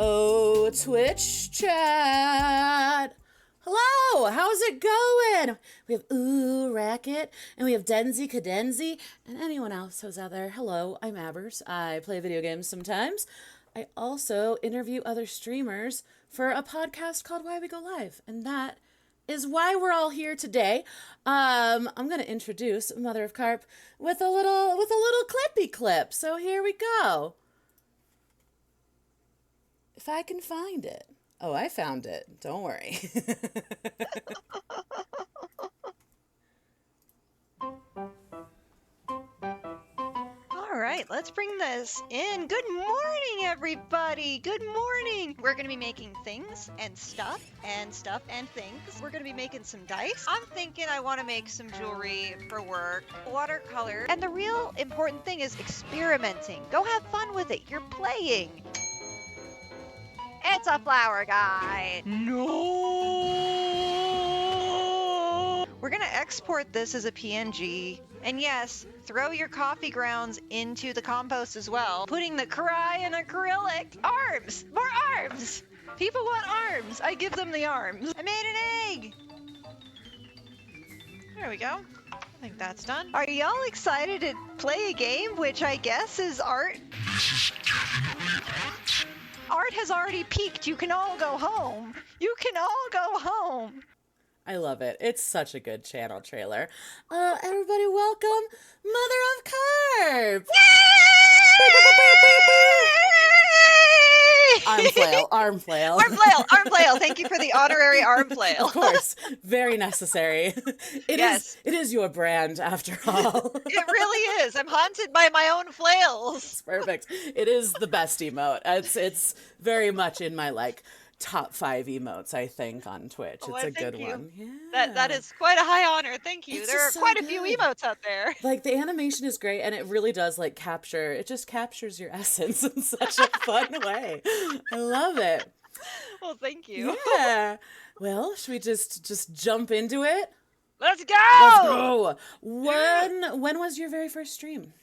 Oh, Twitch chat. Hello, how's it going? We have Ooh Racket, and we have Denzi Cadenzi, and anyone else who's out there. Hello, I'm Abbers. I play video games sometimes. I also interview other streamers for a podcast called Why We Go Live, and that is why we're all here today. I'm gonna introduce MotherOfKarp with a little clippy clip. So here we go. If I can find it. Oh, I found it. Don't worry. All right, let's bring this in. Good morning, everybody. Good morning. We're going to be making things and stuff and things. We're going to be making some dice. I'm thinking I want to make some jewelry for work, watercolor. And the real important thing is experimenting. Go have fun with it. You're playing. It's a flower guide. No! We're going to export this as a PNG. And yes, throw your coffee grounds into the compost as well. Putting the crying acrylic. Arms! More arms! People want arms. I give them the arms. I made an egg! There we go. I think that's done. Are y'all excited to play a game, which I guess is art? This is definitely art. Art has already peaked. You can all go home. You can all go home. I love it. It's such a good channel trailer. Everybody welcome MotherOfKarp! Arm flail, arm flail. Arm flail, arm flail. Thank you for the honorary arm flail. Of course. Very necessary. It is your brand after all. It really is. I'm haunted by my own flails. It's perfect. It is the best emote. It's very much in my top 5 emotes, I think, on Twitch. It's a good one. Yeah. That is quite a high honor. Thank you. It's there are so quite good. A few emotes out there. The animation is great, and it really does capture. It just captures your essence in such a fun way. I love it. Well, thank you. Yeah. Well, should we just jump into it? Let's go. Let's go. When was your very first stream?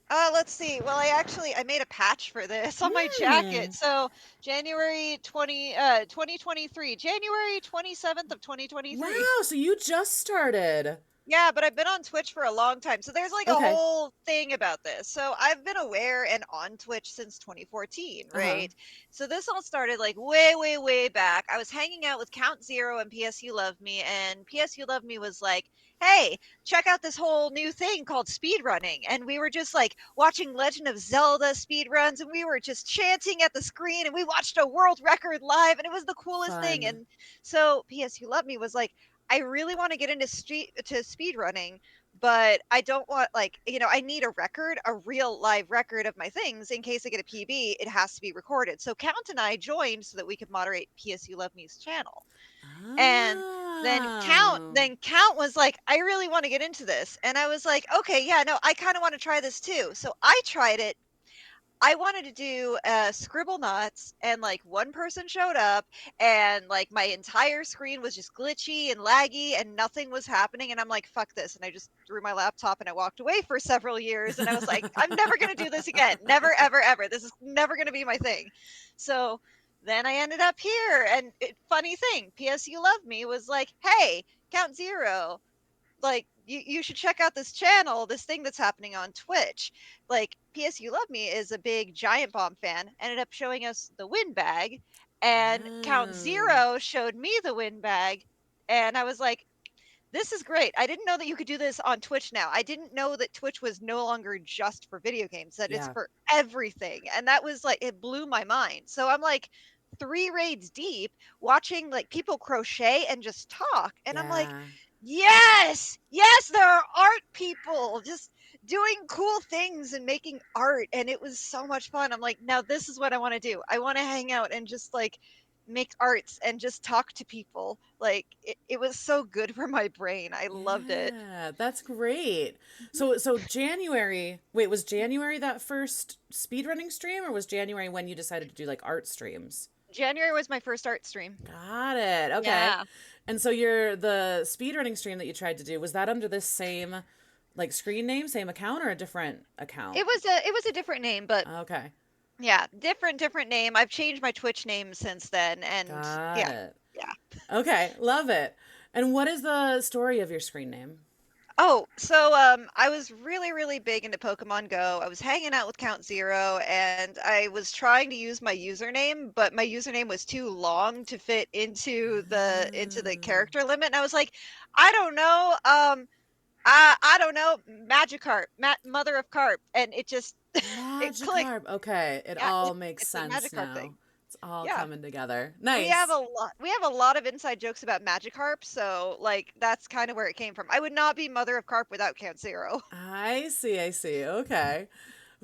Let's see. Well, I made a patch for this on my jacket. So January 2023, January 27th of 2023. Wow, so you just started. Yeah, but I've been on Twitch for a long time. So there's a whole thing about this. So I've been aware and on Twitch since 2014, right? So this all started way, way, way back. I was hanging out with Count Zero and PSU Love Me, and PSU Love Me was like, hey, check out this whole new thing called speedrunning. And we were just watching Legend of Zelda speedruns, and we were just chanting at the screen, and we watched a world record live, and it was the coolest thing. And so PSU Love Me was like, I really want to get into speedrunning, but I don't want I need a record, a real live record of my things in case I get a PB. It has to be recorded. So Count and I joined so that we could moderate PSU Love Me's channel. And then Count was like, I really want to get into this. And I was like, okay, yeah, no, I kind of want to try this too. So I tried it. I wanted to do Scribble Knots, and one person showed up, and my entire screen was just glitchy and laggy, and nothing was happening. And I'm like, fuck this. And I just threw my laptop and I walked away for several years. And I was like, I'm never going to do this again. Never, ever, ever. This is never going to be my thing. So then I ended up here. And funny thing, PSU Love Me was like, hey, Count Zero, you should check out this channel, this thing that's happening on Twitch. PSU Love Me is a big Giant Bomb fan, ended up showing us the win bag, and Count Zero showed me the win bag, and I was like, this is great. I didn't know that you could do this on Twitch now. I didn't know that Twitch was no longer just for video games, that it's for everything. And that was it blew my mind. So I'm 3 raids deep watching people crochet and just talk. And I'm like, yes, there are art people just doing cool things and making art. And it was so much fun. I'm like, now this is what I want to do. I want to hang out and just make arts and just talk to people. It was so good for my brain. I loved it. Yeah, that's great. So January, was January that first speedrunning stream, or was January when you decided to do art streams? January was my first art stream. Got it. Okay. Yeah. And so the speedrunning stream that you tried to do, was that under this same screen name, same account, or a different account? It was a different name, but okay. Yeah, different name. I've changed my Twitch name since then, and Got yeah, it. yeah. Okay, love it. And what is the story of your screen name? Oh, so I was really big into Pokemon Go. I was hanging out with Count Zero, and I was trying to use my username, but my username was too long to fit into the Ah, character limit. And I was like, I don't know, I don't know, Magikarp, Mother of Carp, and it just it clicked. Magikarp. Okay, it Yeah, all it's makes it's a sense Magikarp now. thing. It's all Yeah. coming together. We have Nice. a lot of inside jokes about Magikarp, so like that's kind of where it came from. I would not be Mother of Carp without Count Zero. I see, I see. Okay.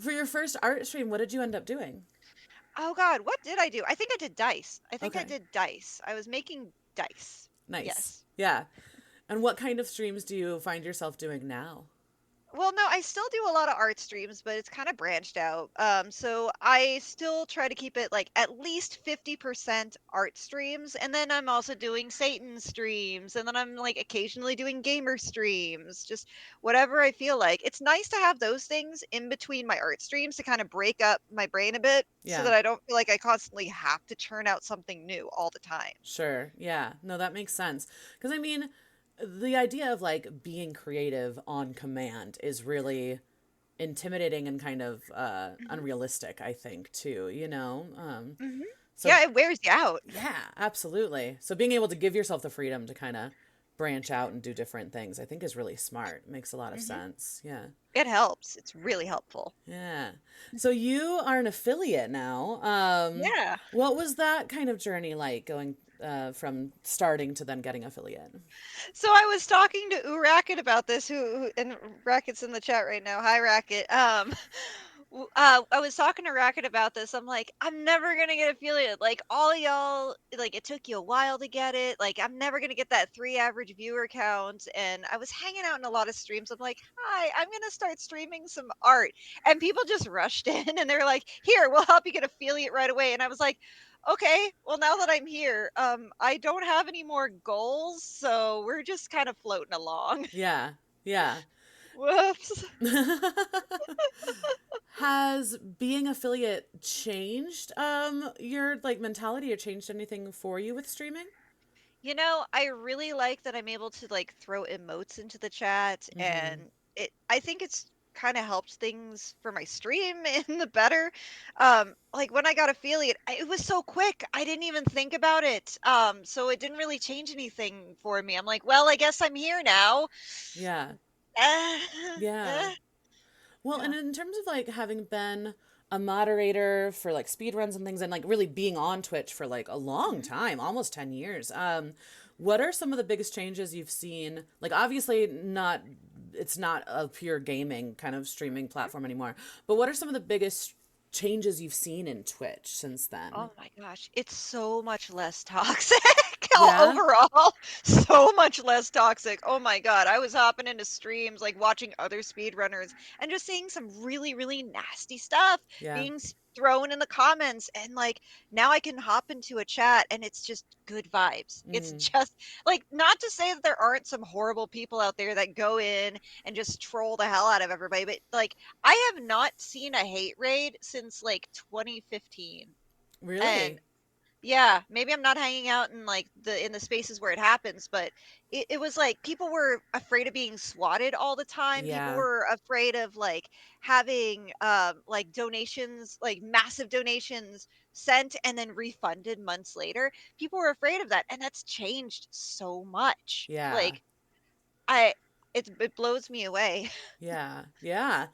For your first art stream, what did you end up doing? Oh God, what did I do? I think I did dice. I think I Okay, did dice. I was making dice. nice. Yes. Yeah. And what kind of streams do you find yourself doing now? Well, no, I still do a lot of art streams, but it's kind of branched out. So I still try to keep it like at least 50% art streams, and then I'm also doing Satan streams, and then I'm like occasionally doing gamer streams, just whatever I feel like. It's nice to have those things in between my art streams to kind of break up my brain a bit so Yeah, that I don't feel like I constantly have to churn out something new all the time. sure. Yeah. No, that makes sense. Because I mean, the idea of like being creative on command is really intimidating and kind of unrealistic, I think, too, you know? Hmm. So, Yeah, it wears you out. yeah, absolutely. So, being able to give yourself the freedom to kind of branch out and do different things, I think is really smart. Makes a lot of Hmm. sense. Yeah. It helps. It's really helpful. Yeah. So, you are an affiliate now. Yeah. What was that kind of journey like going from starting to then getting affiliate? So I was talking to Racket about this, and Racket's in the chat right now. Hi, Racket. I was talking to Racket about this. I'm like, I'm never gonna get affiliated. Like all y'all, like it took you a while to get it. Like I'm never gonna get that 3 average viewer count. And I was hanging out in a lot of streams. I'm like, hi, I'm gonna start streaming some art, and people just rushed in and they're like, here, we'll help you get affiliate right away. And I was like, okay, well now that I'm here, I don't have any more goals, so we're just kind of floating along. Yeah. Yeah. Whoops. Has being affiliate changed your like mentality or changed anything for you with streaming? I really like that I'm able to like throw emotes into the chat, Mm-hmm. and I think it's kind of helped things for my stream in the better. Like when I got affiliate, it was so quick. I didn't even think about it. So it didn't really change anything for me. I'm like, well, I guess I'm here now. Yeah. Eh, Yeah. eh, Well, and yeah. in terms of like having been a moderator for like speed runs and things and like really being on Twitch for like a long Mhm. time, almost 10 years. What are some of the biggest changes you've seen? Like obviously not it's not a pure gaming kind of streaming platform anymore, but what are some of the biggest changes you've seen in Twitch since then? Oh my gosh, it's so much less toxic. Yeah? Overall, so much less toxic. Oh my God. I was hopping into streams, like watching other speedrunners and just seeing some really nasty stuff Yeah. being thrown in the comments. And like now I can hop into a chat and it's just good vibes. It's Mm, just like, not to say that there aren't some horrible people out there that go in and just troll the hell out of everybody, but like I have not seen a hate raid since like 2015. And really? yeah, maybe I'm not hanging out in like the spaces where it happens, but it was like people were afraid of being swatted all the time. People Yeah. were afraid of like having like donations, like massive donations sent and then refunded months later. People were afraid of that, and that's changed so much. Yeah. Like I it blows me away. Yeah. Yeah.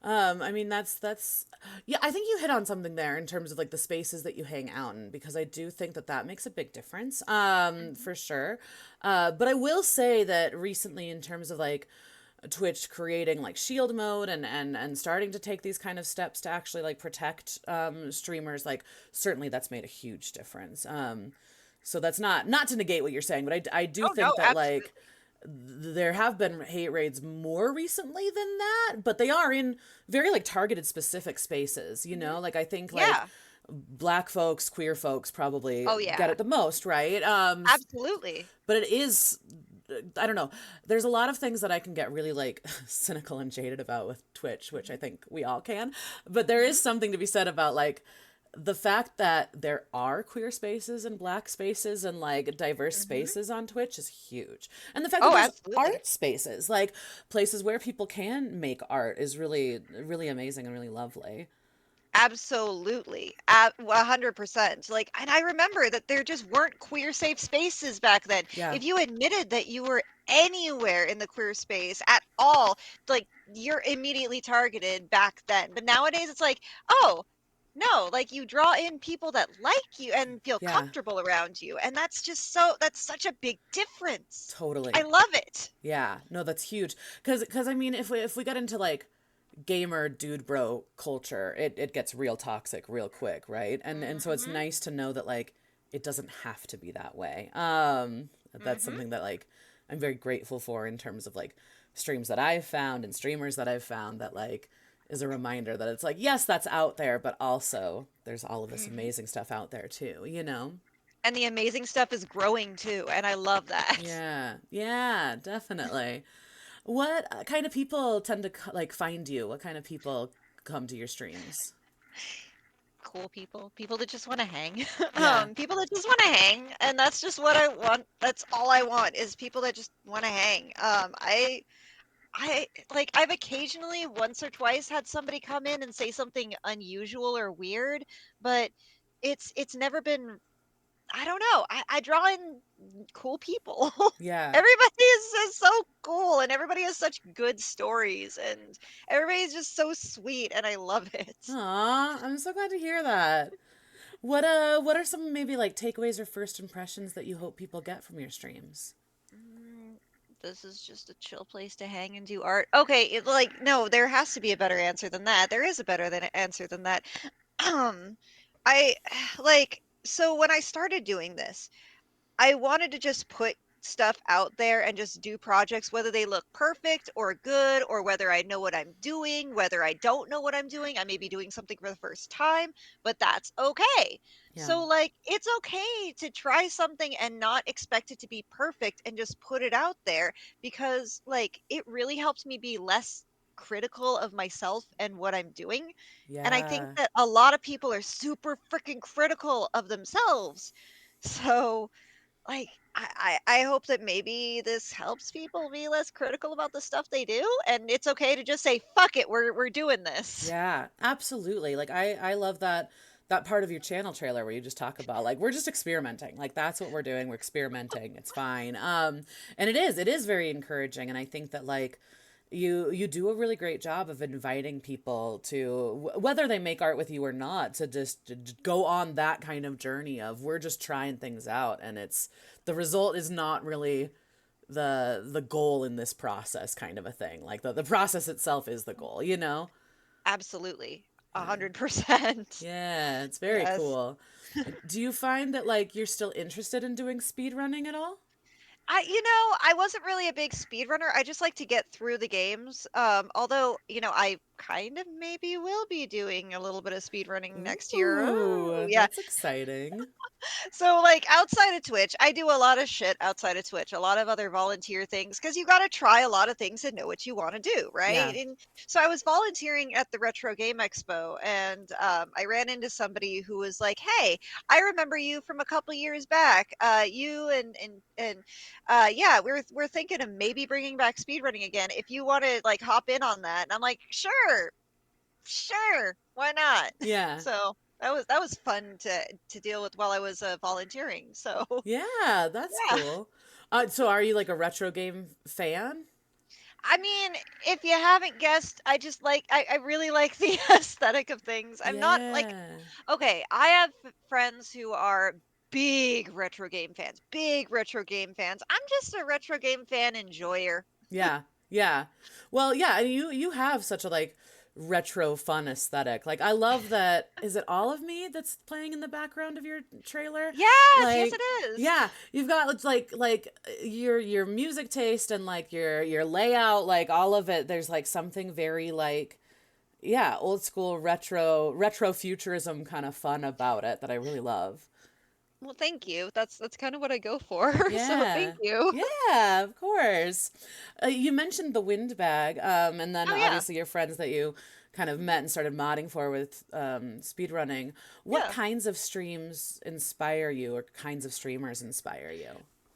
I mean that's yeah, I think you hit on something there in terms of like the spaces that you hang out in because I do think that that makes a big difference. Mhm. For sure. But I will say that recently in terms of like Twitch creating like shield mode and starting to take these kind of steps to actually like protect streamers, like certainly that's made a huge difference. So that's not to negate what you're saying, but I do Oh no, think that like absolutely. there have been hate raids more recently than that, but they are in very like targeted specific spaces, you Hmm. know? Like I think like Yeah. black folks, queer folks probably Oh get yeah. it the most, right? Absolutely. But it is I don't know. There's a lot of things that I can get really like cynical and jaded about with Twitch, which I think we all can. But there is something to be said about like the fact that there are queer spaces and black spaces and like diverse Mm-hmm. spaces on Twitch is huge. And the fact that Oh, there's absolutely. art spaces, like places where people can make art is really, really amazing and really lovely. Absolutely. At 100%. Like, and I remember that there just weren't queer safe spaces back then. Yeah. If you admitted that you were anywhere in the queer space at all, like you're immediately targeted back then. But nowadays it's like, oh, no, like you draw in people that like you and feel Yeah. comfortable around you. And that's such a big difference. I Totally. love it. Yeah. No, that's huge. Cause I mean, if we get into like gamer dude bro culture, it gets real toxic real quick, right? And so it's Mm-hmm. nice to know that like it doesn't have to be that way. That's Mm-hmm. something that like I'm very grateful for in terms of like streams that I've found and streamers that I've found that like is a reminder that it's like yes, that's out there, but also there's all of this Mm-hmm. amazing stuff out there too, you know? And the amazing stuff is growing too, and I love that. Yeah. Yeah, definitely. What kind of people tend to like find you? What kind of people come to your streams? Cool people, people that just want to hang. Yeah. People that just want to hang, and that's just what I want. That's all I want is people that just want to hang. I like I've occasionally once or twice had somebody come in and say something unusual or weird, but it's never been. I don't know. I draw in cool people. Yeah. Everybody is so cool, and everybody has such good stories, and everybody's just so sweet, and I love it. Aw, I'm so glad to hear that. What are some maybe like takeaways or first impressions that you hope people get from your streams? Mm, this is just a chill place to hang and do art. Okay, like no, there has to be a better answer than that. There is a better answer than that. Um, I like so when I started doing this, I wanted to just put stuff out there and just do projects, whether they look perfect or good, or whether I know what I'm doing, whether I don't know what I'm doing. I may be doing something for the first time, but that's okay. Yeah. So, like, it's okay to try something and not expect it to be perfect and just put it out there because, like, it really helps me be less critical of myself and what I'm doing. And I think Yeah. that a lot of people are super freaking critical of themselves. So, like, I hope that maybe this helps people be less critical about the stuff they do, and it's okay to just say, "Fuck it, we're doing this." Yeah, absolutely. Like I love that part of your channel trailer where you just talk about like we're just experimenting. Like that's what we're doing. We're experimenting. It's fine. And it is very encouraging and I think that like you do a really great job of inviting people to whether they make art with you or not to just to go on that kind of journey of we're just trying things out and it's the result is not really the goal in this process kind of a thing. Like the process itself is the goal, you know? Absolutely. Yeah. 100%. Yeah, it's very Yes. cool. Do you find that like you're still interested in doing speed running at all? I wasn't really a big speedrunner. I just like to get through the games. Although, I kind of maybe will be doing a little bit of speedrunning next year. Oh, Ooh, yeah. that's exciting. So, like, outside of Twitch, I do a lot of shit outside of Twitch, a lot of other volunteer things, because you got to try a lot of things and know what you want to do, Yeah. right? And so I was volunteering at the Retro Game Expo, and I ran into somebody who was like, "Hey, I remember you from a couple years back. You and yeah, we're thinking of maybe bringing back speedrunning again. If you want to like hop in on that." And I'm like, "Sure, sure, why not?" Yeah. So that was fun to deal with while I was volunteering. So Yeah, that's yeah, cool. So are you like a retro game fan? I mean, if you haven't guessed, I really like the aesthetic of things. I'm not like Yeah. okay. I have friends who are big retro game fans. I'm just a retro game fan enjoyer. Yeah. Yeah. Well, yeah, and you have such a like retro fun aesthetic. Like I love that is it All of Me that's playing in the background of your trailer? Yes, yes, it Like is. yeah, you've got like your music taste and like your layout, like all of it. There's like something very like yeah, old school retro futurism kind of fun about it that I really love. Well, thank you. That's kind of what I go for. So thank Yeah. you. Yeah, of course. You mentioned the windbag, and then Oh yeah. obviously your friends that you kind of met and started modding for with speedrunning. What Yeah. kinds of streams inspire you, or kinds of streamers inspire you?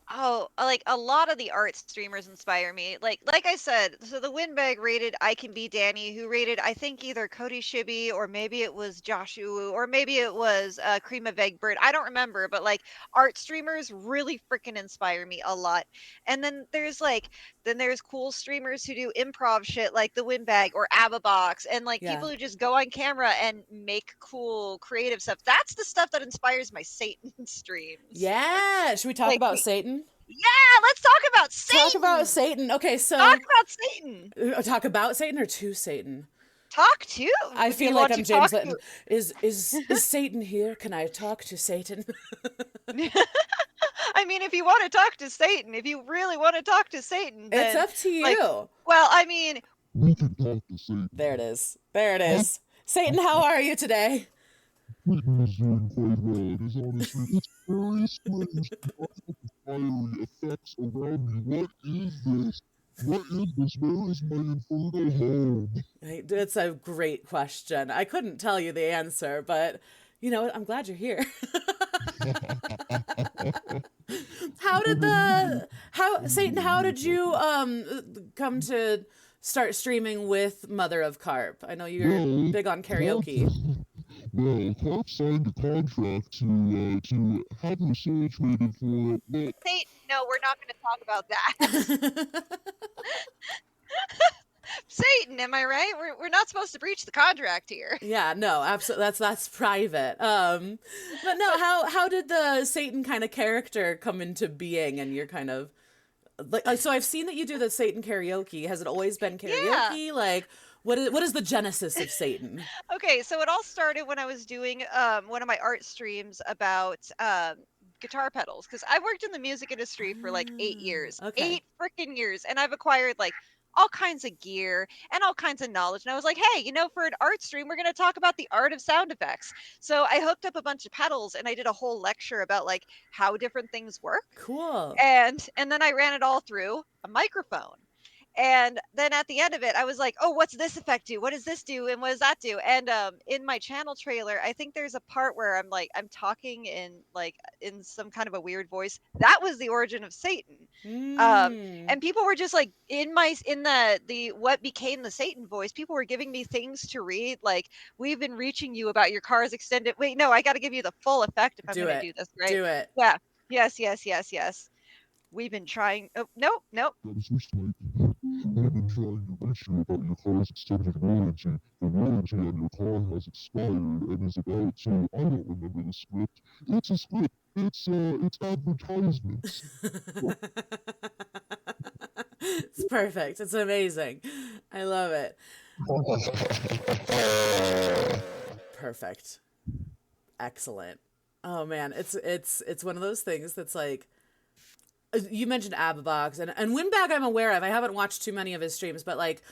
Oh, like a lot of the art streamers inspire me. Like I said, so the Windbag rated I Can Be Danny, who rated I think either Cody Shibby or maybe it was Josh Uwu or maybe it was Cream of Eggbird. I don't remember, but like art streamers really freaking inspire me a lot. And then there's cool streamers who do improv shit like the Windbag or Ababox and like Yeah. people who just go on camera and make cool creative stuff. That's the stuff that inspires my Satan streams. Yeah. Should we talk Like about Satan? yeah, let's talk about Talk about Satan. Satan. Okay, Talk so about Satan. talk about Satan or to Satan? Talk to. I Do feel you like want I'm to James talk Litton. to? Is Satan here? Can I talk to Satan? I mean, if you want to talk to Satan, if you really want to talk to Satan, It's then up to like, you. well, I mean, We can talk to Satan. There it is. There it is. Satan, how are you today? Satan is doing quite well. It is honestly, it's very strange. I have the fiery effects around me. What is this? What is this? Where is my infernal home? It's a great question. I couldn't tell you the answer, but you know, I'm glad you're here. How did the how Satan? How did you come to start streaming with Mother of Carp? I know you're Well, big on Carp, karaoke. well, Carp signed a contract to have her soul traded for well, Satan. No, we're not going to talk about that. Satan, am I right? We're not supposed to breach the contract here. Yeah, no, absolutely. That's private. But no, how did the Satan kind of character come into being, and you're kind of like so I've seen that you do the Satan karaoke. Has it always been Yeah. karaoke? Like what is the genesis of Satan? Okay, so it all started when I was doing one of my art streams about guitar pedals because I worked in the music industry for like 8 years, Okay. 8 freaking years, and I've acquired like all kinds of gear and all kinds of knowledge. And I was like, hey, for an art stream, we're going to talk about the art of sound effects. So I hooked up a bunch of pedals and I did a whole lecture about like how different things work, Cool. and then I ran it all through a microphone. And then at the end of it, I was like, "Oh, what's this effect do? What does this do? And what does that do?" And in my channel trailer, I think there's a part where I'm talking in some kind of a weird voice. That was the origin of Satan. Um, Mm. and people were just like in the what became the Satan voice. People were giving me things to read, like we've been reaching you about your car's extended. Wait, no, I got to give you the full effect if I'm Do going to it. do this, right? Do it. Yeah. Yes, yes, yes, yes. We've been trying. Oh, nope, nope. that is this like I've been trying to reach you about your car's extended warranty. The warranty on your car has expired and is about to I don't remember the script. It's a script. It's advertisements. It's perfect. It's amazing. I love it. Perfect. Excellent. Oh man, it's one of those things that's like you mentioned Ababox and Windbag I'm aware of. I haven't watched too many of his streams, but like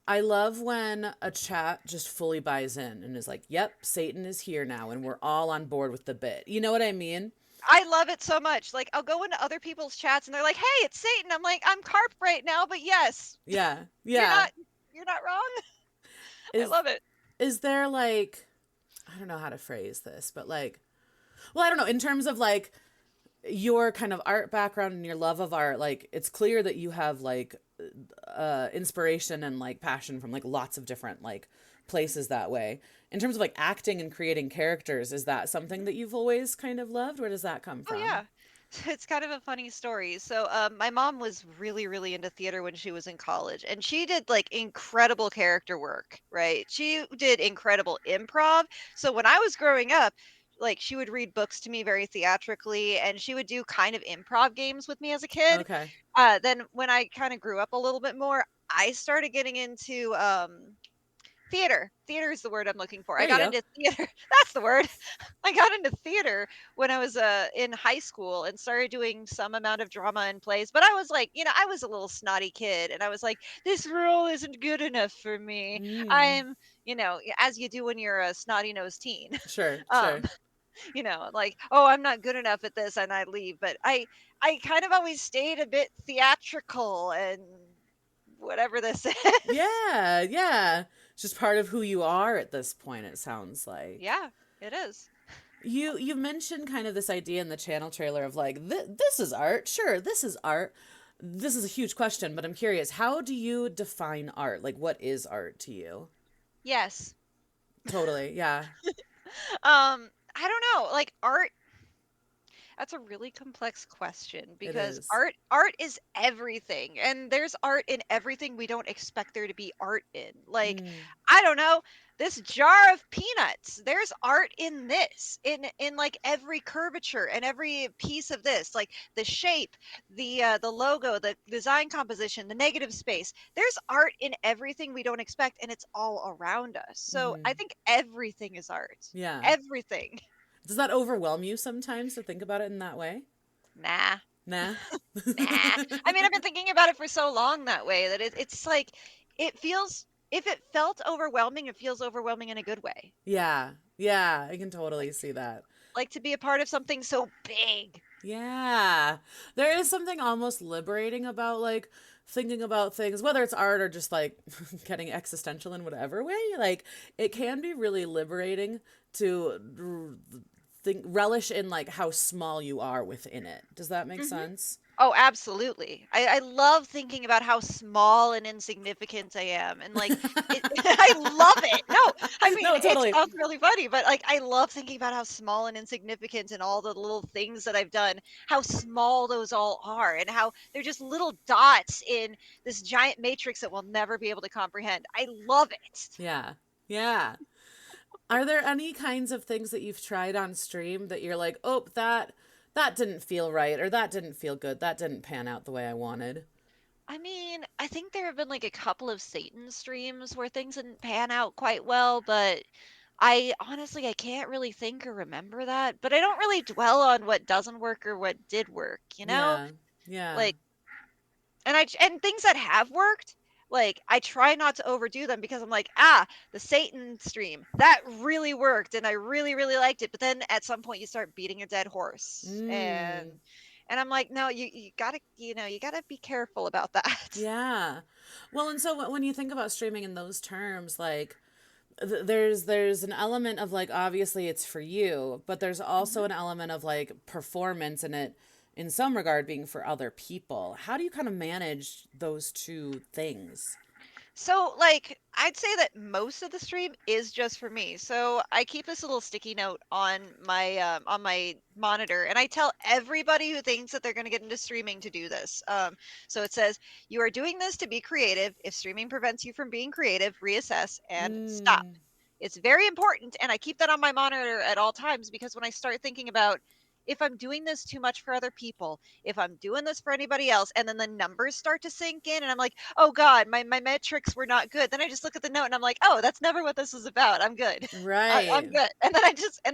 I love when a chat just fully buys in and is like, "Yep, Satan is here now and we're all on board with the bit." You know what I mean? I love it so much. Like I'll go into other people's chats and they're like, "Hey, it's Satan." I'm like, "I'm Carp right now, but yes, Yeah. you're Yeah. not you're not wrong." I Is love it. is there like I don't know how to phrase this, but like well, I don't know, in terms of like your kind of art background and your love of art, like it's clear that you have like inspiration and like passion from like lots of different like places that way. In terms of like acting and creating characters, is that something that you've always kind of loved? Where does that come Oh from? yeah. It's kind of a funny story. So, my mom was really, really into theater when she was in college, and she did like incredible character work, right? She did incredible improv. So, when I was growing up, like she would read books to me very theatrically, and she would do kind of improv games with me as a kid. Okay. Then, when I kind of grew up a little bit more, I started getting into theater. Theater is the word I'm looking for. I There you got go. into theater. That's the word. I got into theater when I was in high school and started doing some amount of drama and plays. But I was like, I was a little snotty kid, and I was like, this role isn't good enough for me. Mm. I'm, as you do when you're a snotty nosed teen. Sure, Um, sure. like, oh, I'm not good enough at this and I leave. But I kind of always stayed a bit theatrical and whatever this is. Yeah, yeah. It's just part of who you are at this point, it sounds like. Yeah, it is. You mentioned kind of this idea in the channel trailer of like this is art. Sure, this is art. This is a huge question, but I'm curious, how do you define art? Like what is art to you? Yes. Totally. Yeah, I don't know. Like art, that's a really complex question it because is. art is everything, and there's art in everything we don't expect there to be art in. Like, Mm, I don't know, this jar of peanuts, there's art in this, in like every curvature and every piece of this, like the shape, the logo, the design composition, the negative space. There's art in everything we don't expect, and it's all around us. So I mm-hmm. think everything is art. Yeah. Everything. Does that overwhelm you sometimes to think about it in that way? Nah. Nah. Nah. I mean, I've been thinking about it for so long that way that it's like it feels, if it felt overwhelming, it feels overwhelming in a good way. Yeah. Yeah, I can Like totally see that. like to be a part of something so big. Yeah. There is something almost liberating about like thinking about things, whether it's art or just like getting existential in whatever way. Like it can be really liberating to think relish in like how small you are within it. Does that make Hmm. sense? Oh, absolutely. I love thinking about how small and insignificant I am. And like I love it. No, I mean No, it totally. sounds really funny, but like I love thinking about how small and insignificant and all the little things that I've done, how small those all are, and how they're just little dots in this giant matrix that we'll never be able to comprehend. I love it. Yeah. Yeah. Are there any kinds of things that you've tried on stream that you're like, "Oh, that didn't feel right or that didn't feel good. That didn't pan out the way I wanted." I mean, I think there have been like a couple of Satan streams where things didn't pan out quite well, but I honestly I can't really think or remember that. But I don't really dwell on what doesn't work or what did work, you know? Yeah. Yeah. Like, and things that have worked, like I try not to overdo them because I'm like, the Satan stream, that really worked and I really, really liked it. But then at some point you start beating a dead horse. And Mm. I'm like, no, you gotta, you gotta be careful about that. Yeah. Well, and so when you think about streaming in those terms, like there's an element of like obviously it's for you, but there's also an element of like performance in it in some regard being for other people. How do you kind of manage those two things? So, like, I'd say that most of the stream is just for me. So I keep this little sticky note on my monitor, and I tell everybody who thinks that they're going to get into streaming to do this. So it says, "You are doing this to be creative. If streaming prevents you from being creative, reassess and stop." Mm. It's very important, and I keep that on my monitor at all times because when I start thinking about if I'm doing this too much for other people, if I'm doing this for anybody else, and then the numbers start to sink in, and I'm like, oh God, my metrics were not good. Then I just look at the note and I'm like, oh, that's never what this was about. I'm good. I'm Right. good. And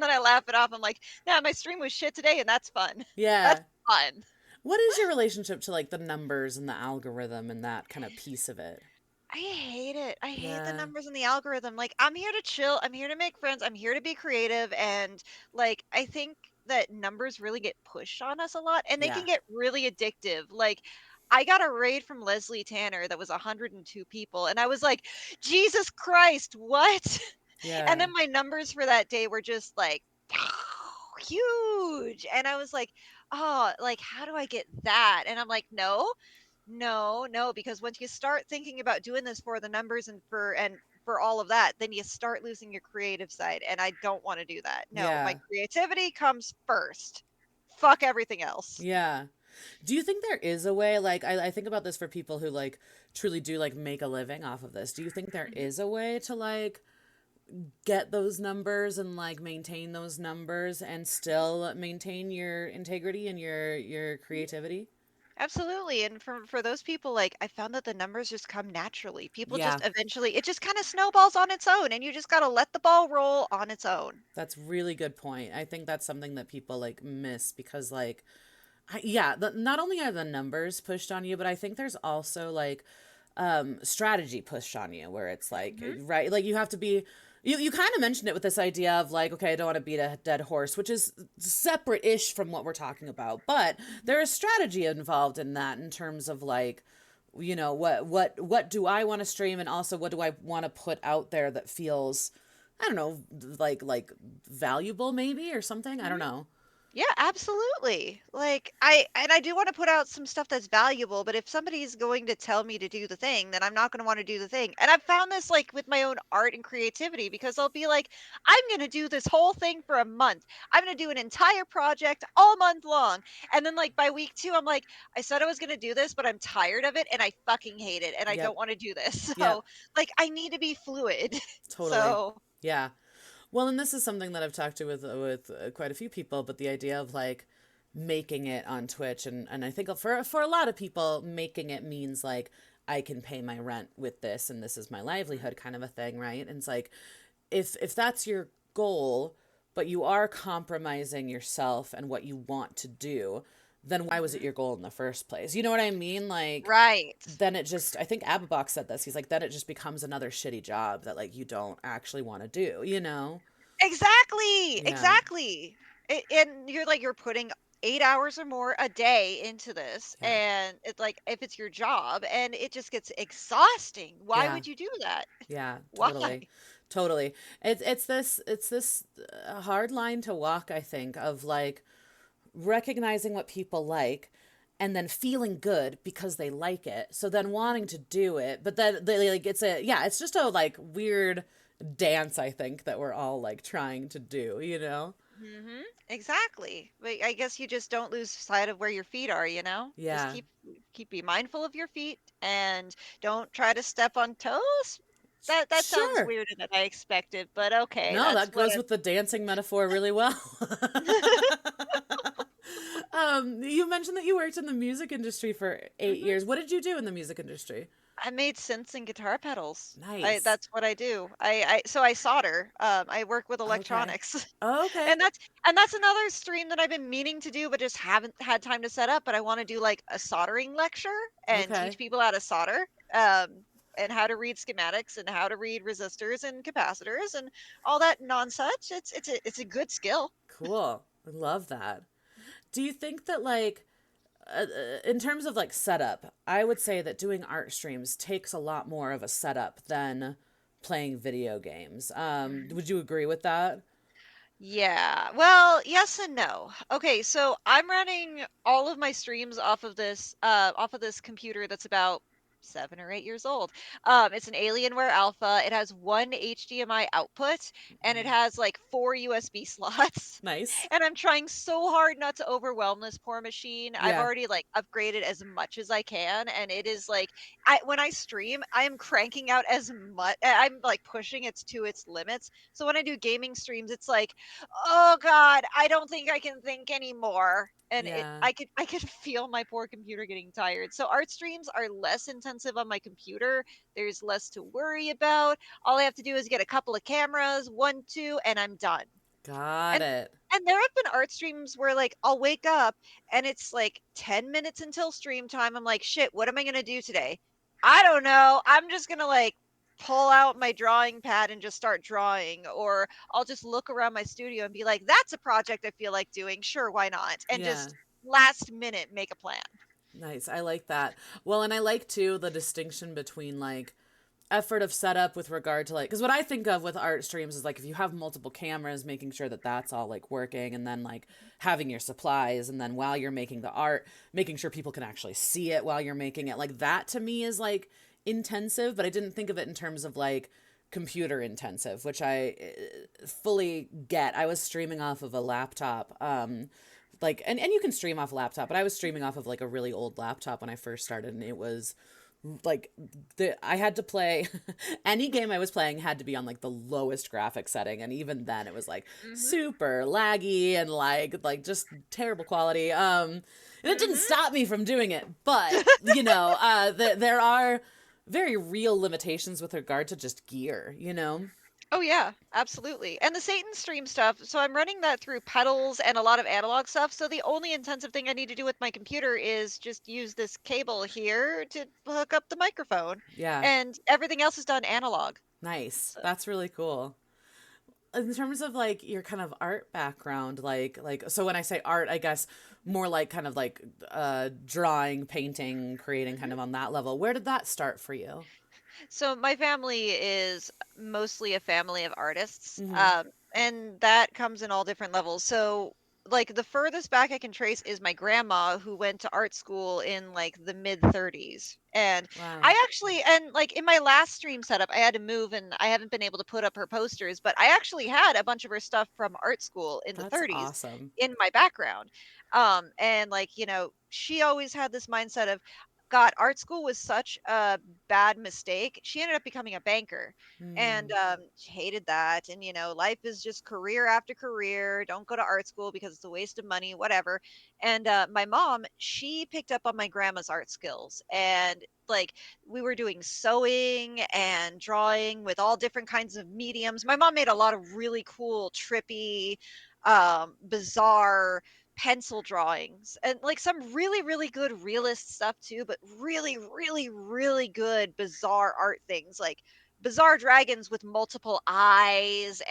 then I laugh it off. I'm like, nah, my stream was shit today, and that's fun. That's Yeah. fun. What is your relationship to like the numbers and the algorithm and that kind of piece of it? I hate it. I hate the Yeah. numbers and the algorithm. Like, I'm here to chill. I'm here to make friends. I'm here to be creative. And, like, I think that numbers really get pushed on us a lot and they can Yeah. get really addictive. Like, I got a raid from Leslie Tanner that was 102 people. And I was like, Jesus Christ, what? And Yeah. then my numbers for that day were just like huge. And I was like, oh, like, how do I get that? And I'm like, no, no, no, because once you start thinking about doing this for the numbers and for all of that, then you start losing your creative side. And I don't want to do that. No, my Yeah. creativity comes first. Fuck everything else. Yeah. Do you think there is a way, like, I think about this for people who, like, truly do, like, make a living off of this. Do you think there Mhm. is a way to, like, get those numbers and, like, maintain those numbers and still maintain your integrity and your creativity? Absolutely. And for those people, like I found that the numbers just come naturally. People just Yeah. eventually it just kind of snowballs on its own and you just gotta let the ball roll on its own. That's really good point. I think that's something that people, like, miss because, like, yeah, not only are the numbers pushed on you, but I think there's also like strategy pushed on you where it's like Hmm. right, like you have to be You kind of mentioned it with this idea of like, okay, I don't want to beat a dead horse, which is separate-ish from what we're talking about, but there is strategy involved in that in terms of like, what do I want to stream, and also what do I want to put out there that feels, I don't know, like valuable maybe or something. I don't know. Yeah, absolutely. I do want to put out some stuff that's valuable, but if somebody's going to tell me to do the thing, then I'm not going to want to do the thing. And I've found this like with my own art and creativity because I'll be like, I'm going to do this whole thing for a month. I'm going to do an entire project all month long. And then like by week 2, I'm like, I said I was going to do this, but I'm tired of it and I fucking hate it and I Yep. don't want to do this. So, Yep. like I need to be fluid. Totally. So, Yeah. Well, and this is something that I've talked to with quite a few people, but the idea of like making it on Twitch, and I think for a lot of people, making it means like I can pay my rent with this, and this is my livelihood, kind of a thing, right? And it's like if that's your goal, but you are compromising yourself and what you want to do, then why was it mhm. your goal in the first place? You know what I mean? Like Right. then it just, I think Ababox said this. He's like, then it just becomes another shitty job that like you don't actually want to do, you know? Exactly, Yeah. exactly. And you're like you're putting 8 hours or more a day into this, Yeah. and it's like if it's your job, and it just gets exhausting. Why Yeah. would you do that? Yeah, Why? totally. Totally. It's this hard line to walk, I think, of like recognizing what people like and then feeling good because they like it. So then wanting to do it, but then they like it's just a like weird dance, I think, that we're all like trying to do, you know? Hmm. Exactly. But I guess you just don't lose sight of where your feet are, you know? Just Yeah. be mindful of your feet and don't try to step on toes. That sounds Sure. weirder than I expected, but okay, No, that's that what goes with the dancing metaphor really well. You mentioned that you worked in the music industry for 8 years. What did you do in the music industry? I made synths and guitar pedals. Nice. That's what I do. I solder. I work with Okay. electronics. Okay. And that's another stream that I've been meaning to do, but just haven't had time to set up. But I want to do like a soldering lecture and teach Okay. people how to solder, and how to read schematics and how to read resistors and capacitors and all that nonsense. It's a good skill. Cool. I love that. Do you think that like in terms of like setup, I would say that doing art streams takes a lot more of a setup than playing video games. Would you agree with that? Yeah. Well, yes and no. Okay, so I'm running all of my streams off of this computer that's about 7 or 8 years old. It's an Alienware Alpha. It has one HDMI output and it has like four USB slots. Nice. And I'm trying so hard not to overwhelm this poor machine. I've Yeah. already like upgraded as much as I can, and it is like I when I stream, I am cranking out as much. I'm like pushing it to its limits. So when I do gaming streams, it's like, oh God, I don't think I can think anymore. And Yeah. I could feel my poor computer getting tired. So art streams are less intensive on my computer. There's less to worry about. All I have to do is get a couple of cameras, one, two, and I'm done. Got And it. and there have been art streams where like I'll wake up and it's like 10 minutes until stream time. I'm like, shit, what am I gonna do today? I don't know. I'm just gonna like pull out my drawing pad and just start drawing, or I'll just look around my studio and be like, that's a project I feel like doing. Sure, why not? And Yeah. just last minute make a plan. Nice. I like that. Well, and I like too the distinction between like effort of setup with regard to like, because what I think of with art streams is like if you have multiple cameras, making sure that that's all like working, and then like having your supplies, and then while you're making the art, making sure people can actually see it while you're making it. Like that to me is like intensive, but I didn't think of it in terms of like computer intensive, which I fully get. I was streaming off of a laptop. Like and you can stream off a laptop, but I was streaming off of like a really old laptop when I first started, and it was like I had to play any game I was playing had to be on like the lowest graphic setting, and even then it was like Hmm. super laggy and like just terrible quality. And it didn't Hmm. stop me from doing it, but there are very real limitations with regard to just gear, you know. Oh yeah, absolutely. And the Satan stream stuff, so I'm running that through pedals and a lot of analog stuff. So the only intensive thing I need to do with my computer is just use this cable here to hook up the microphone. Yeah. And everything else is done analog. Nice. So That's really cool. in terms of like your kind of art background, like so when I say art, I guess more like kind of like drawing, painting, creating kind Mhm. of on that level. Where did that start for you? So my family is mostly a family of artists, Mm-hmm. and that comes in all different levels. So, like the furthest back I can trace is my grandma, who went to art school in like the mid 30s. And Wow. I actually, and like in my last stream setup, I had to move, and I haven't been able to put up her posters, but I actually had a bunch of her stuff from art school in the That's 30s awesome. in my background. And like, she always had this mindset of, God, art school was such a bad mistake. She ended up becoming a banker, and Mm. she hated that. And life is just career after career. Don't go to art school because it's a waste of money, whatever. And my mom, she picked up on my grandma's art skills, and like we were doing sewing and drawing with all different kinds of mediums. My mom made a lot of really cool, trippy, bizarre pencil drawings, and like some really really good realist stuff too, but really really really good bizarre art things, like bizarre dragons with multiple eyes.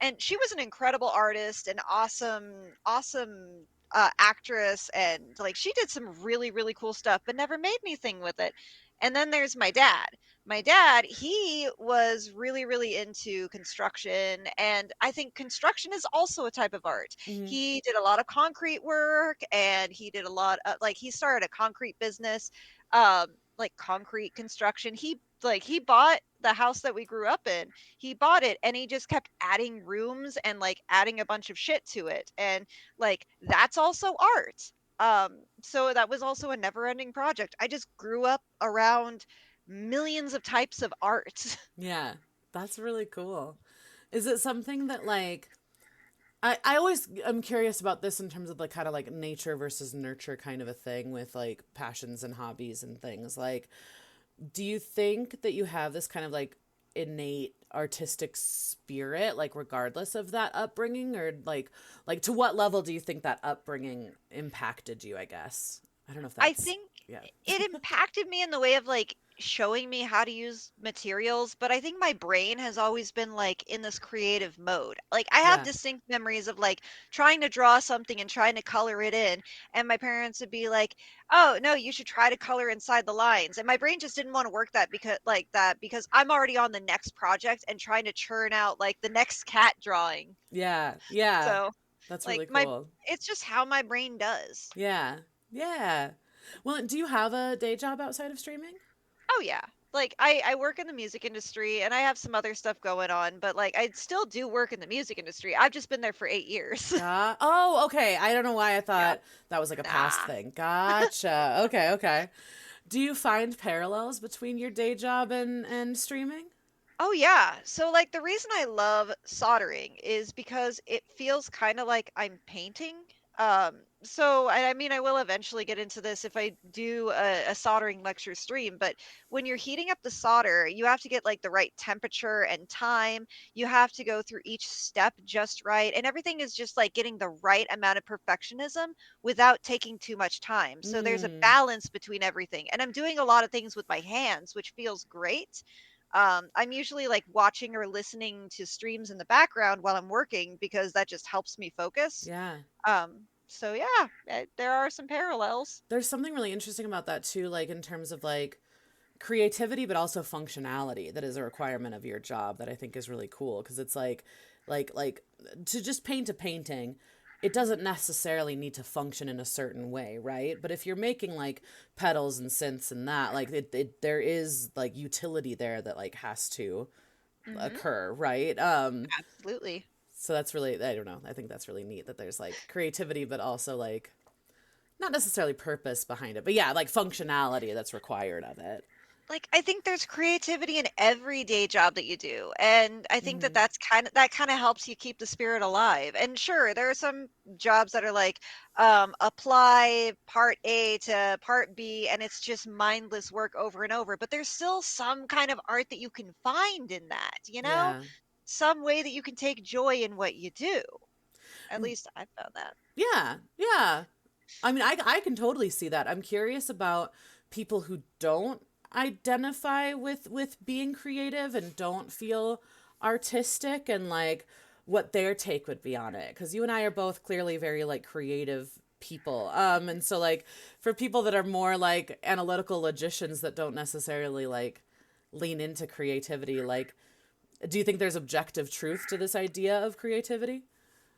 And she was an incredible artist, an awesome actress, and like she did some really really cool stuff but never made anything with it. And then there's my dad, he was really really into construction, and I think construction is also a type of art. Mm-hmm. He did a lot of concrete work, and he did a lot of, like, he started a concrete business, like concrete construction. He bought the house that we grew up in. He bought it, and he just kept adding rooms and like adding a bunch of shit to it. And like that's also art. So that was also a never-ending project. I just grew up around millions of types of art. Yeah, that's really cool. Is it something that like I always am curious about this in terms of like kind of like nature versus nurture kind of a thing with like passions and hobbies and things. Like, do you think that you have this kind of like innate artistic spirit, like regardless of that upbringing, or like to what level do you think that upbringing impacted you, I guess? I don't know if I that's think yeah. it impacted me in the way of like showing me how to use materials, but I think my brain has always been like in this creative mode. Like I have Yeah. distinct memories of like trying to draw something and trying to color it in, and my parents would be like, "Oh, no, you should try to color inside the lines." And my brain just didn't want to work because I'm already on the next project and trying to churn out like the next cat drawing. Yeah. Yeah. So, That's like really my cool. it's just how my brain does. Yeah. Yeah. Well, do you have a day job outside of streaming? Oh yeah. Like I work in the music industry, and I have some other stuff going on, but like I still do work in the music industry. I've just been there for 8 years. Oh, okay. I don't know why I Yeah. thought that was like a past Nah. thing. Gotcha. Okay, okay. Do you find parallels between your day job and streaming? Oh yeah. So like the reason I love soldering is because it feels kind of like I'm painting. So I mean I will eventually get into this if I do a soldering lecture stream, but when you're heating up the solder, you have to get like the right temperature and time. You have to go through each step just right, and everything is just like getting the right amount of perfectionism without taking too much time. So there's a Mm, balance between everything. And I'm doing a lot of things with my hands, which feels great. I'm usually like watching or listening to streams in the background while I'm working because that just helps me focus. yeah. So yeah, there are some parallels. There's something really interesting about that too, like in terms of like creativity but also functionality that is a requirement of your job that I think is really cool because it's like to just paint a painting, it doesn't necessarily need to function in a certain way, right? But if you're making like pedals and synths and that, like there is like utility there that like has to Hmm. occur, right? Absolutely. So that's really, I don't know, I think that's really neat that there's like creativity but also like not necessarily purpose behind it, but yeah, like functionality that's required of it. Like I think there's creativity in every day job that you do, and I think that Mm-hmm. that kind of helps you keep the spirit alive. And sure, there are some jobs that are like apply part A to part B, and it's just mindless work over and over, but there's still some kind of art that you can find in that, Yeah. some way that you can take joy in what you do. At Mm, least I found that. yeah. Yeah. I mean, I can totally see that. I'm curious about people who don't identify with being creative and don't feel artistic and like what their take would be on it, because you and I are both clearly very like creative people. And so like for people that are more like analytical logicians that don't necessarily like lean into creativity, like do you think there's objective truth to this idea of creativity?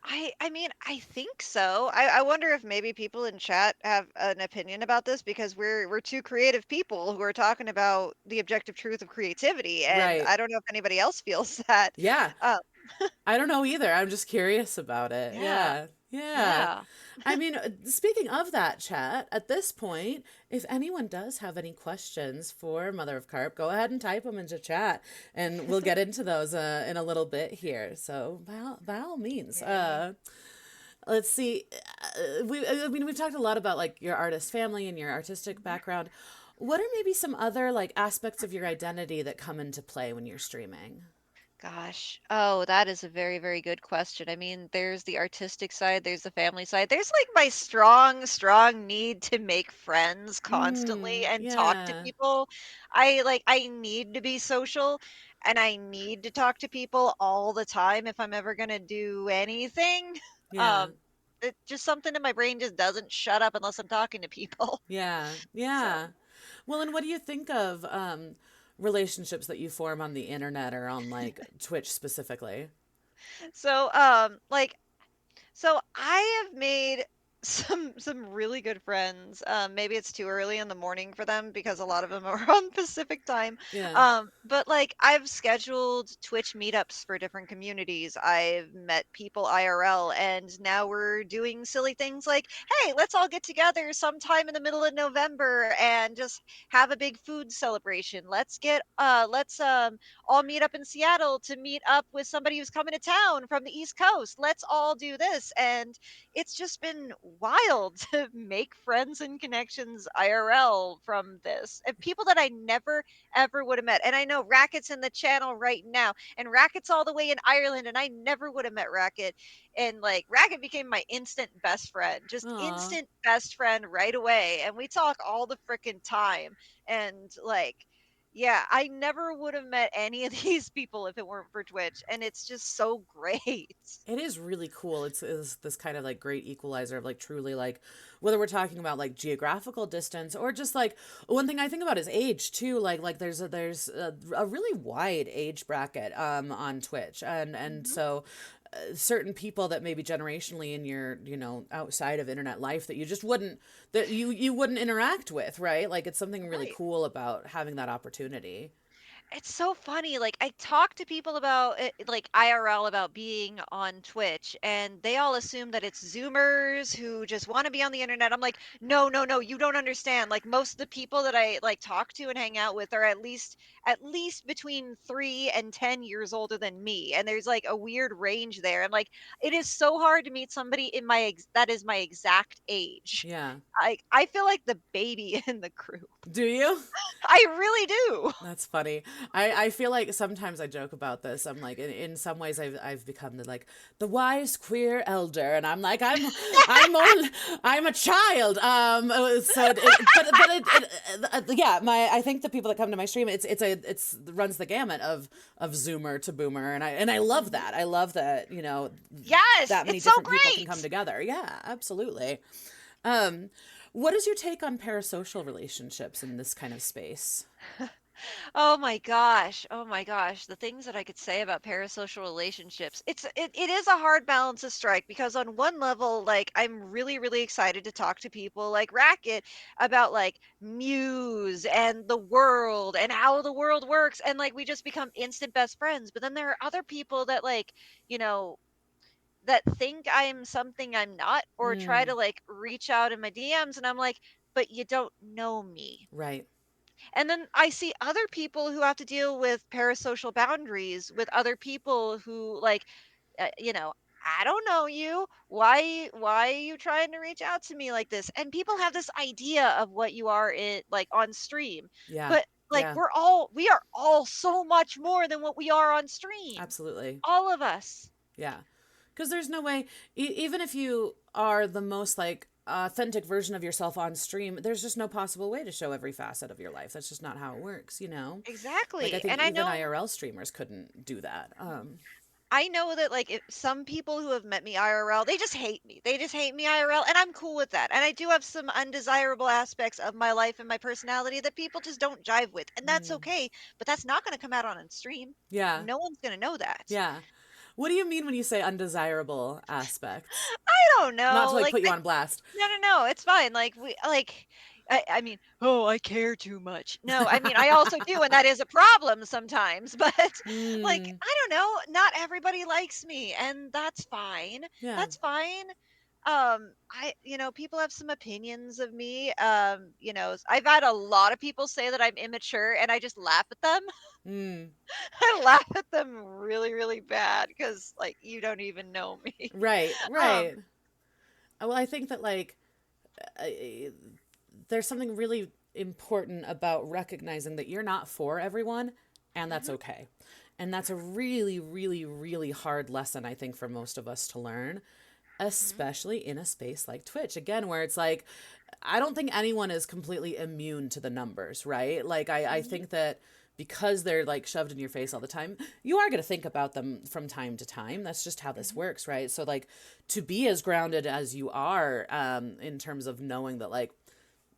I mean, I think so. I wonder if maybe people in chat have an opinion about this because we're two creative people who are talking about the objective truth of creativity, and Right. I don't know if anybody else feels that. Yeah. Uh, I don't know either. I'm just curious about it. yeah, Yeah. Yeah. yeah. I mean, speaking of that, chat, at this point, if anyone does have any questions for Mother of Carp, go ahead and type them into chat and we'll get into those in a little bit here. So, by all means, Yay. let's see. I mean, we've talked a lot about like your artist family and your artistic background. What are maybe some other like aspects of your identity that come into play when you're streaming? Gosh. Oh, that is a very, very good question. I mean, there's the artistic side, there's the family side. There's like my strong, strong need to make friends constantly and talk to Yeah. people. I need to be social and I need to talk to people all the time if I'm ever gonna do anything. Yeah. Um, it just something in my brain just doesn't shut up unless I'm talking to people. Yeah, So yeah. Well, and what do you think of relationships that you form on the internet or on like Twitch specifically? so like So I have made some really good friends. Maybe it's too early in the morning for them because a lot of them are on Pacific time. Yeah, But like I've scheduled Twitch meetups for different communities. I've met people IRL, and now we're doing silly things like, hey, let's all get together sometime in the middle of November and just have a big food celebration. Let's all meet up in Seattle to meet up with somebody who's coming to town from the East Coast. Let's all do this. And it's just been wild to make friends and connections IRL from this. And people that I never ever would have met. And I know Racket's in the channel right now, and Racket's all the way in Ireland, and I never would have met Racket. And like Racket became my instant best friend, just aw, instant best friend right away. And we talk all the freaking time. And like, yeah, I never would have met any of these people if it weren't for Twitch, and it's just so great. it is really cool. It's this kind of like great equalizer of like truly like whether we're talking about like geographical distance or just like one thing I think about is age too. Like there's a really wide age bracket on Twitch, and Mhm. so certain people that maybe generationally in your outside of internet life that you just wouldn't that you wouldn't interact with, right? Like it's something really Right. cool about having that opportunity. It's so funny. Like I talk to people about it, like IRL about being on Twitch, and they all assume that it's Zoomers who just want to be on the internet. I'm like, no, no, no, you don't understand. Like most of the people that I like talk to and hang out with are at least between 3 and 10 years older than me, and there's like a weird range there. And like, it is so hard to meet somebody that is my exact age. Yeah. I feel like the baby in the group. Do you? I really do. That's funny. I feel like sometimes I joke about this. I'm like in some ways I've become the wise queer elder, and I'm like I'm a child. Yeah, my I think the people that come to my stream, it's runs the gamut of Zoomer to Boomer, and I love Mhm. that. I love that Yes, that many it's so different people can come great. together. Yeah, absolutely. Um, what is your take on parasocial relationships in this kind of space? Oh my gosh. Oh my gosh. The things that I could say about parasocial relationships. It is a hard balance to strike because on one level, like I'm really, really excited to talk to people like Racket about like Muse and the world and how the world works. And like we just become instant best friends. But then there are other people that like, you know, that think I'm something I'm not or try to Mm, like reach out in my DMs, and I'm like, but you don't know me. right. And then I see other people who have to deal with parasocial boundaries with other people who like, you know, I don't know you. Why are you trying to reach out to me like this? And people have this idea of what you are in like on stream. Yeah. But like Yeah. we are all so much more than what we are on stream. Absolutely. All of us. Yeah. Because there's no way, even if you are the most like authentic version of yourself on stream, there's just no possible way to show every facet of your life. That's just not how it works, you know? Like, I Exactly. think And I even know IRL streamers couldn't do that. I know that like if some people who have met me IRL, they just hate me. They just hate me IRL, and I'm cool with that. And I do have some undesirable aspects of my life and my personality that people just don't jive with, and that's Mm. okay. But that's not going to come out on a stream. Yeah. No one's going to know that. Yeah. What do you mean when you say undesirable aspects? I don't Not to know. like Like put you on blast. no, no, no. It's fine. Like we like. I mean, oh, I care too much. No, I mean, I also do, and that is a problem sometimes. But like, Mm. I don't know. Not everybody likes me, and that's fine. Yeah. That's fine. People have some opinions of me. I've had a lot of people say that I'm immature, and I just laugh at them. Mm. I laugh at them really, really bad because, like, you don't even know me. Right. Um, Right. Well, I think that like uh, there's something really important about recognizing that you're not for everyone, and that's mhm, okay. And that's a really, really, really hard lesson, I think, for most of us to learn, mhm, especially in a space like Twitch. Again, where it's like, I don't think anyone is completely immune to the numbers, right? Like, I mhm, think that because they're like shoved in your face all the time, you are going to think about them from time to time. That's just how this mhm, works, right? So, like, to be as grounded as you are in terms of knowing that, like,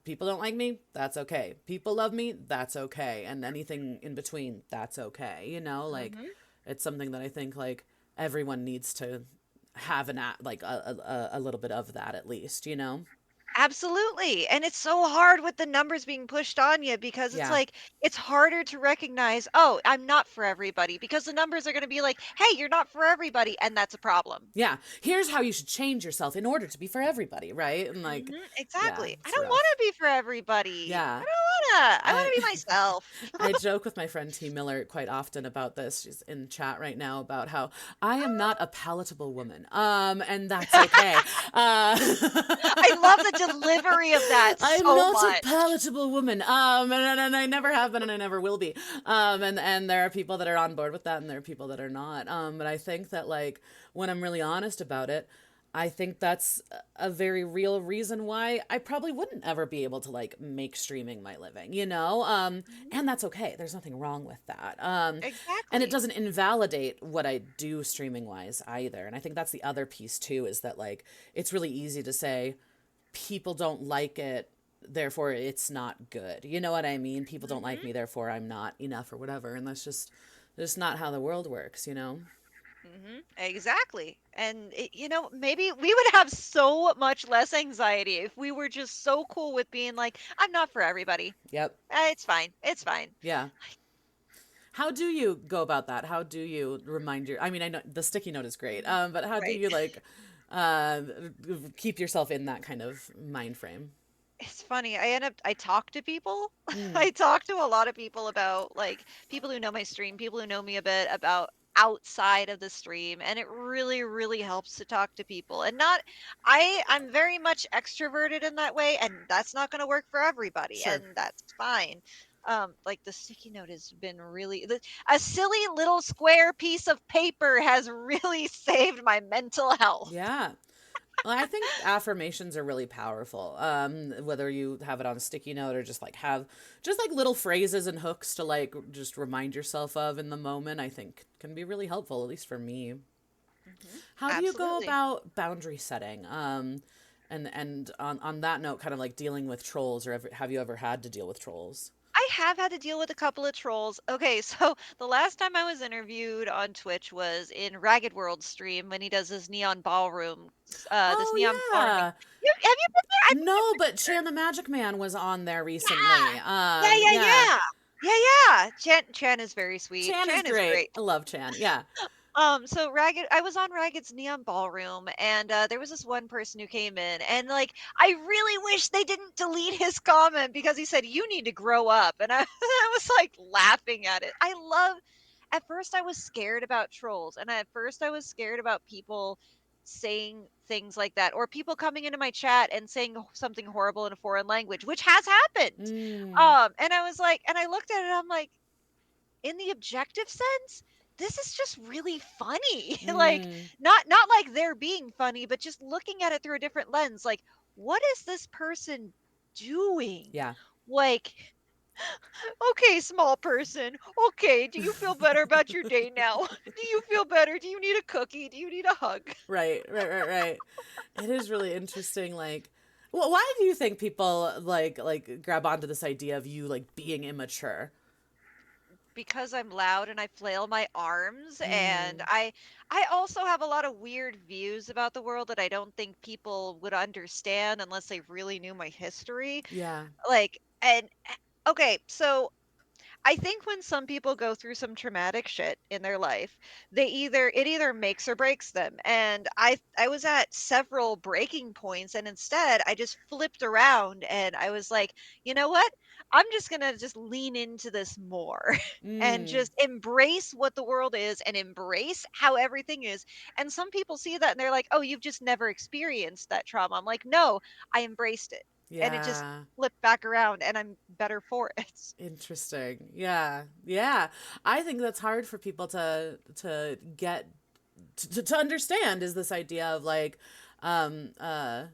people don't like me, that's okay. People love me, that's okay. And anything in between, that's okay. You know, like, mhm. it's something that I think, like, everyone needs to have like a little bit of that at least, you know? Absolutely. And it's so hard with the numbers being pushed on you because it's Yeah. like it's harder to recognize, oh, I'm not for everybody because the numbers are going to be like, hey, you're not for everybody. And that's a problem. Yeah. Here's how you should change yourself in order to be for everybody, right? And like, yeah, Exactly. I it's don't want rough. to be for everybody. I Yeah. don't want to. I want I to be myself. I joke with my friend T Miller quite often about this. She's in chat right now about how I am not a palatable woman. And that's okay. I love the delivery of that I'm so not a much. palatable woman. And I never have been and I never will be. And there are people that are on board with that and there are people that are not. But I think that like when I'm really honest about it, I think that's a very real reason why I probably wouldn't ever be able to like make streaming my living, you know? Mhm. And that's okay. There's nothing wrong with that. And it Exactly. doesn't invalidate what I do streaming wise either. And I think that's the other piece too is that like it's really easy to say people don't like it, therefore it's not good. You know what I mean? People don't like hmm me, therefore I'm not enough or whatever. And that's just not how the world works, you know? Exactly. And maybe we would have so much less anxiety if we were just so cool with being like, I'm not for everybody. Yep. It's fine. It's fine. Yeah. How do you go about that? How do you remind your, I mean, I know the sticky note is great, but how do Right. you like uh, keep yourself in that kind of mind frame? It's funny. I talk to people. Mm, I talk to a lot of people about like people who know my stream, people who know me a bit about outside of the stream, and it really really helps to talk to people. And not I'm very much extroverted in that way, and that's not going to work for everybody, sure. and that's fine. Like the sticky note has been a silly little square piece of paper has really saved my mental health. Yeah. Well, I think affirmations are really powerful. Whether you have it on a sticky note or just like have just like little phrases and hooks to like just remind yourself of in the moment, I think can be really helpful, at least for me. How do you go Absolutely. about boundary setting? And on that note, kind of like dealing with trolls, or have you ever had to deal with trolls? I have had to deal with a couple of trolls. Okay, so the last time I was interviewed on Twitch was in Ragged World stream when he does his neon ballroom, this neon Oh farming. yeah. Have you been there? I think No, you've but been there. Chan the Magic Man was on there Yeah, recently. yeah, yeah, Yeah. yeah, yeah, yeah. Chan is very sweet. Chan is Chan is great. great. I love Chan. Yeah. So I was on Ragged's Neon Ballroom, and there was this one person who came in, and like, I really wish they didn't delete his comment because he said, "You need to grow up," and I was like laughing at it. At first, I was scared about trolls, and at first, I was scared about people saying things like that, or people coming into my chat and saying something horrible in a foreign language, which has happened. Mm, And I was like, and I looked at it, I'm like, in the objective sense, this is just really funny. Like mm, not like they're being funny, but just looking at it through a different lens. Like, what is this person doing? Yeah. Like, okay, small person. Okay, do you feel better about your day now? Do you feel better? Do you need a cookie? Do you need a hug? Right. It is really interesting. Like, well, why do you think people like grab onto this idea of you like being immature? Because I'm loud and I flail my arms, and Mm, I also have a lot of weird views about the world that I don't think people would understand unless they really knew my history. yeah. Like, and okay, so I think when some people go through some traumatic shit in their life, it either makes or breaks them. And I was at several breaking points, and instead I just flipped around and I was like, "You know what? I'm just going to just lean into this more." And Mm, just embrace what the world is and embrace how everything is. And some people see that and they're like, "Oh, you've just never experienced that trauma." I'm like, "No, I embraced it." And it just yeah. flipped back around and I'm better for it. Interesting. Yeah. I think that's hard for people to get to understand is this idea of like um uh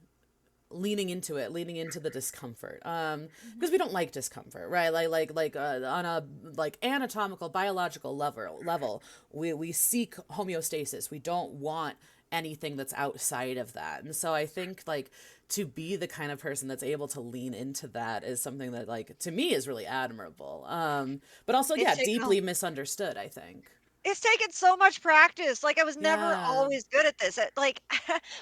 leaning into it, leaning into the discomfort, because we don't like discomfort, right? On a like anatomical biological level, we seek homeostasis. We don't want anything that's outside of that. And so I think like to be the kind of person that's able to lean into that is something that like to me is really admirable, but also It's yeah, taken deeply misunderstood, I think. It's taken so much practice. Like, I was never Yeah. always good at this. Like,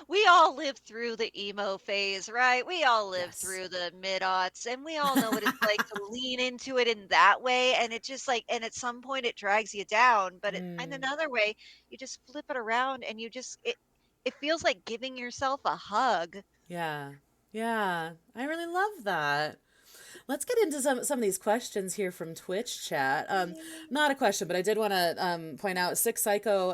we all lived through the emo phase, right? We all lived Yes. through the mid-aughts, and we all know what it's like to lean into it in that way. And it just like, and at some point it drags you down. But in Mm, another way, you just flip it around and it feels like giving yourself a hug. yeah. Yeah. I really love that. Let's get into some of these questions here from Twitch chat. Not a question, but I did want to point out Six Psycho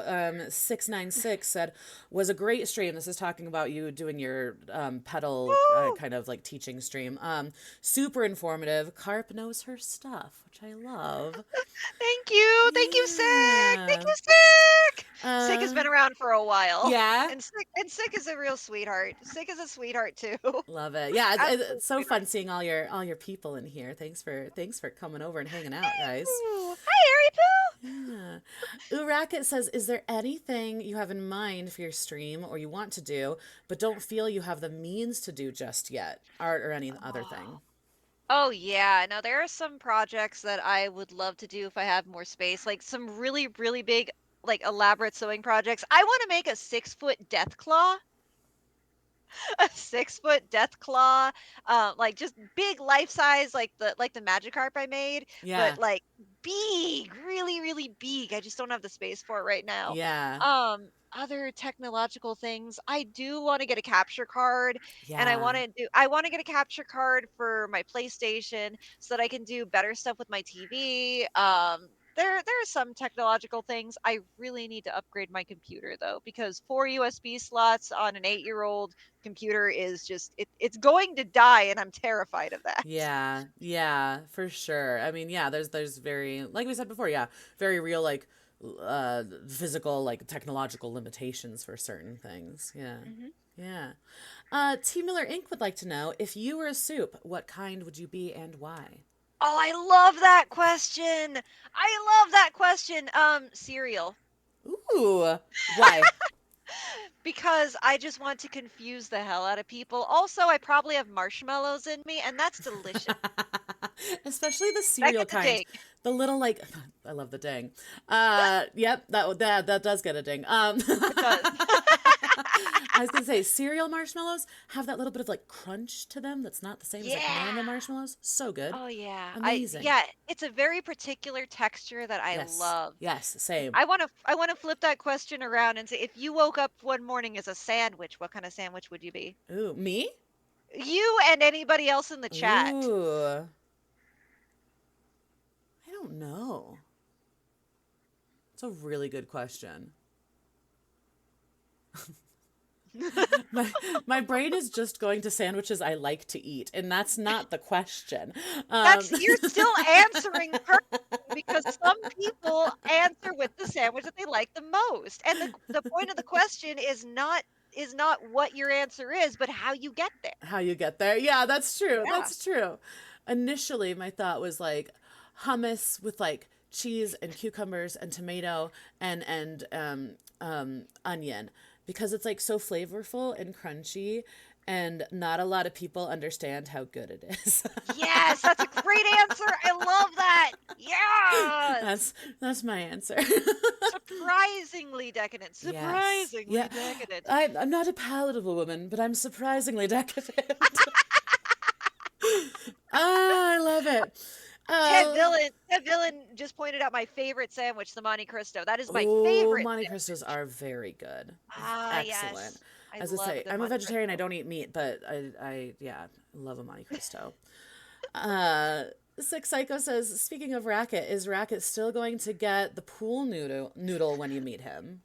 696 said was a great stream. This is talking about you doing your pedal Woo! kind of like teaching stream. Super informative. Carp knows her stuff, which I love. Thank you. Thank you, Sick. Thank Yeah. you, Sick. Sick has Uh, been around for a while. yeah. And Sick is a real sweetheart. Sick is a sweetheart too. Love it. Yeah, Absolute it's so sweetheart. fun seeing all your people in here. Thanks for coming over and hanging out, guys. Ooh. Hi, Airy Poo. Yeah. Uracket says, is there anything you have in mind for your stream or you want to do, but don't feel you have the means to do just yet? Art or any other thing? Oh yeah, no, there are some projects that I would love to do if I have more space, like some really, really big, like elaborate sewing projects. I want to make a 6 foot death claw, a 6 foot death claw, like just big life size, like the Magikarp I made, Yeah. but like big, really, really big. I just don't have the space for it right now. Yeah. Other technological things, I do want to get a capture card, and Yeah. I want to get a capture card for my PlayStation so that I can do better stuff with my TV. There are some technological things. I really need to upgrade my computer though, because 4 USB slots on an 8-year-old computer is just it's going to die, and I'm terrified of that. Yeah, for sure. I mean, yeah, there's very like we said before, yeah, very real like physical like technological limitations for certain things. Yeah. Mhm. Yeah. T Miller Inc. would like to know if you were a soup, what kind would you be and why? Oh, I love that question. I love that question. Cereal. Ooh, why? Because I just want to confuse the hell out of people. Also, I probably have marshmallows in me, and that's delicious. Especially the That cereal gets a kind. ding. The little like I love the ding. Yep, that does get a ding. It does. I was gonna say cereal marshmallows have that little bit of like crunch to them that's not the same as like normal Yeah. marshmallows. So good. Oh yeah. Amazing. Yeah, it's a very particular texture that I Yes. love. Yes, same. I want to flip that question around and say, if you woke up one morning as a sandwich, what kind of sandwich would you be? Ooh, me? You and anybody else in the chat. Ooh. I don't know. It's a really good question. My my brain is just going to sandwiches I like to eat, and that's not the question. Um, That's You're still answering perfectly, because some people answer with the sandwich that they like the most. And the point of the question is not is not what your answer is, but how you get there. How you get there. Yeah, that's true. Yeah. That's true. Initially, my thought was like hummus with like cheese and cucumbers and tomato and onion, because it's like so flavorful and crunchy, and not a lot of people understand how good it is. Yes, that's a great answer. I love that. Yes. That's my answer. Surprisingly decadent. Yes. Surprisingly Yeah. decadent. I'm not a palatable woman, but I'm surprisingly decadent. I love it. Ted Villain just pointed out my favorite sandwich, the Monte Cristo. That is my Oh, favorite Monte sandwich. Cristos are very good. Ah, Excellent. yes. I As I love say, the I'm a Monte vegetarian. I Cristo. don't eat meat, but I yeah, love a Monte Cristo. Sick Psycho says, speaking of Racket, is Racket still going to get the pool noodle when you meet him?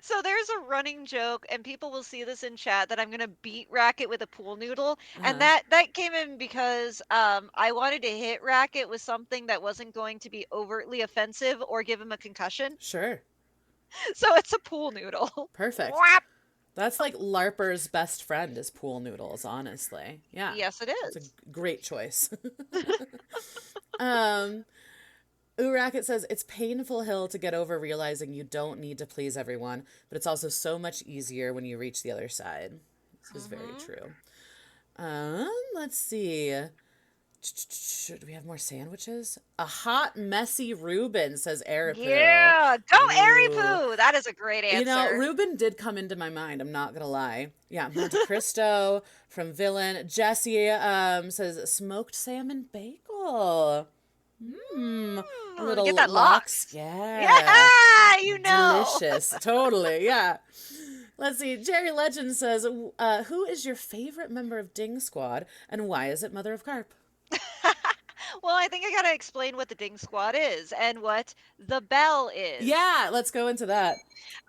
So there's a running joke, and people will see this in chat, that I'm gonna beat Racket with a pool noodle, and Uh-huh. that came in because I wanted to hit Racket with something that wasn't going to be overtly offensive or give him a concussion. Sure. So it's a pool noodle. Perfect. Whap! That's like LARPer's best friend is pool noodles, honestly. Yeah. Yes, it It's a is. great choice. um Racket says it's painful hill to get over realizing you don't need to please everyone, but it's also so much easier when you reach the other side. This is very true. Let's see. Do we have more sandwiches? A hot, messy Reuben, says Arapu. Yeah, go Airy Ooh. Poo. That is a great You know, answer. Reuben did come into my mind. I'm not gonna lie. Yeah, Monte Cristo from Villain. Jesse says smoked salmon bagel. Mmm, a Get little that lox. lox. Yeah, Yeah, you know. delicious. Totally. Yeah. Let's see. Jerry Legend says, "Who is your favorite member of Ding Squad, and why is it Mother of Carp?" Well, I think I gotta explain what the Ding Squad is and what the bell is. Yeah, let's go into that.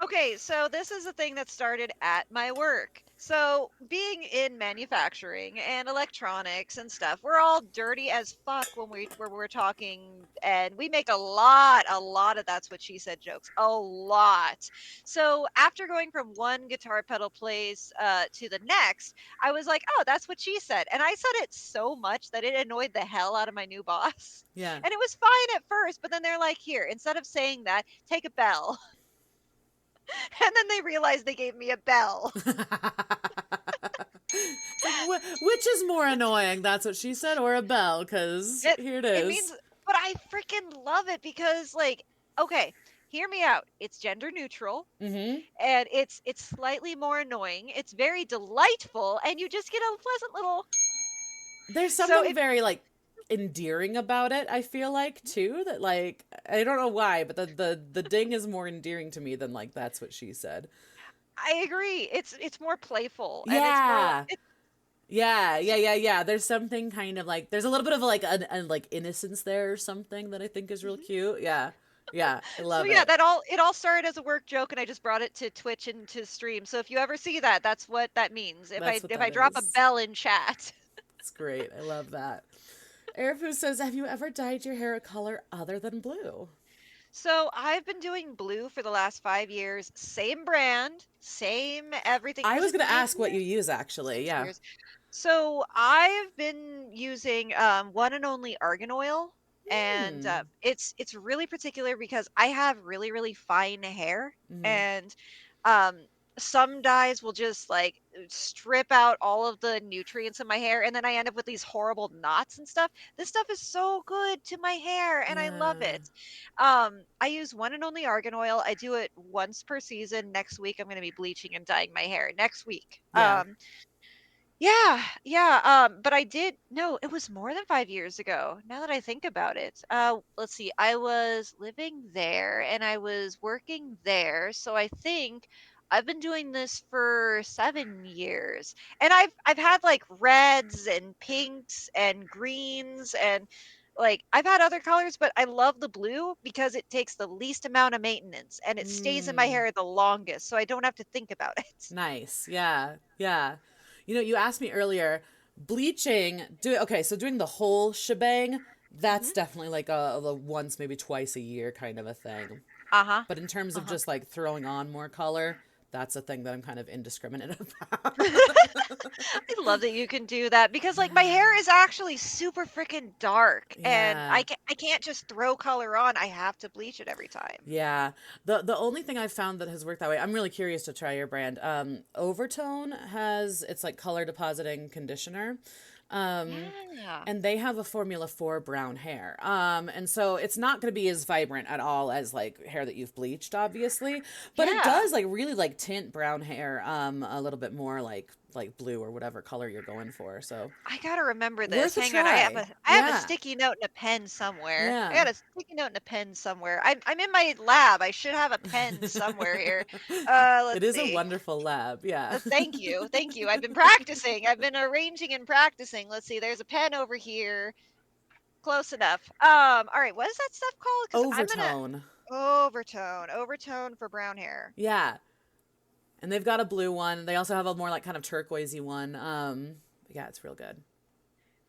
Okay, so this is a thing that started at my work. So, being in manufacturing and electronics and stuff, we're all dirty as fuck when we're talking, and we make a lot of that's what she said jokes, a lot. So, after going from one guitar pedal place to the next, I was like, "Oh, that's what she said," and I said it so much that it annoyed the hell out of my new boss. Yeah. And it was fine at first, but then they're like, "Here, instead of saying that, take a bell." And then they realized they gave me a bell. It's like, which is more annoying? That's what she said, or a bell? Because It here it it means, is. but I freaking love it because, like, okay, hear me out. It's gender neutral, Mm-hmm. and it's slightly more annoying. It's very delightful, and you just get a pleasant little. There's So something very like endearing about it, I feel like, too, that like I don't know why, but the ding is more endearing to me than like that's what she said. I agree. It's more playful, and it's more. Yeah. Yeah. There's something kind of like there's a little bit of like a like innocence there or something that I think is real Mhm. cute. Yeah. Yeah, I So love yeah, it. it all started as a work joke, and I just brought it to Twitch and to stream. So if you ever see that, that's what that means. If That's I what if I that drop a is. bell in chat. It's great. I love that. Airfu says, "Have you ever dyed your hair a color other than blue?" So I've been doing blue for the last 5 years. Same brand, same everything. I Was was it gonna ask what you 5 years? use actually. Six Yeah. years. So I've been using one and only argan oil, and Hmm. it's really particular because I have really fine hair, Mm-hmm. and um, some dyes will just like strip out all of the nutrients in my hair, and then I end up with these horrible knots and stuff. This stuff is so good to my hair, and I love Yeah. it. I use one and only argan oil. I do it once per season. Next week I'm going to be bleaching and dyeing my hair. Next week. Yeah. Yeah, but I did no, it was more than 5 years ago, now that I think about it. Let's see, I was living there and I was working there, so I think I've been doing this for 7 years. And I've had like reds and pinks and greens and like I've had other colors, but I love the blue because it takes the least amount of maintenance and it stays in my Mm. hair the longest, so I don't have to think about it. Nice. Yeah. Yeah. You know, you asked me earlier, bleaching, okay, so doing the whole shebang, that's Mhm. definitely like a once, maybe twice a year kind of a thing. Uh-huh. But in terms of Uh-huh. just like throwing on more color, that's a thing that I'm kind of indiscriminate about. I love that you can do that because like my hair is actually super freaking dark and Yeah. I can't just throw color on. I have to bleach it every time. Yeah. The only thing I've found that has worked that way, I'm really curious to try your brand. Overtone has it's like color depositing conditioner. Um, Yeah. and they have a formula for brown hair. And so it's not going to be as vibrant at all as like hair that you've bleached, obviously, but it Yeah. does like really like tint brown hair a little bit more like blue or whatever color you're going for. So I gotta remember this. worth a Hang on, try. I have a Yeah. sticky note and a pen somewhere. I Yeah. got a sticky note and a pen somewhere. I'm in my lab. I should have a pen somewhere here. It Let's is a see. wonderful lab. Yeah. Thank you, thank you. I've been practicing. I've been arranging and practicing. Let's see. There's a pen over here. Close enough. All right. What is that stuff called? Because I'm gonna Overtone. overtone for brown hair. Yeah. And they've got a blue one. They also have a more like kind of turquoisey one. Yeah, it's real good.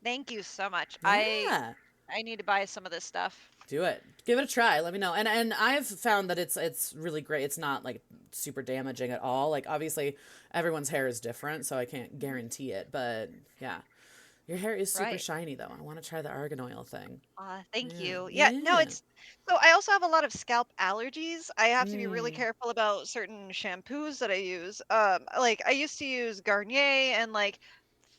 Thank you so much. Yeah. I need to buy some of this stuff. Do it. Give it a try. Let me know. And I've found that it's really great. It's not like super damaging at all. Like obviously everyone's hair is different, so I can't guarantee it, but yeah. Your hair is super Right. shiny though. I want to try the argan oil thing. Thank Yeah. you. Yeah, no, Yeah. it's so I also have a lot of scalp allergies. I have to be really Mm. careful about certain shampoos that I use. Like I used to use Garnier and like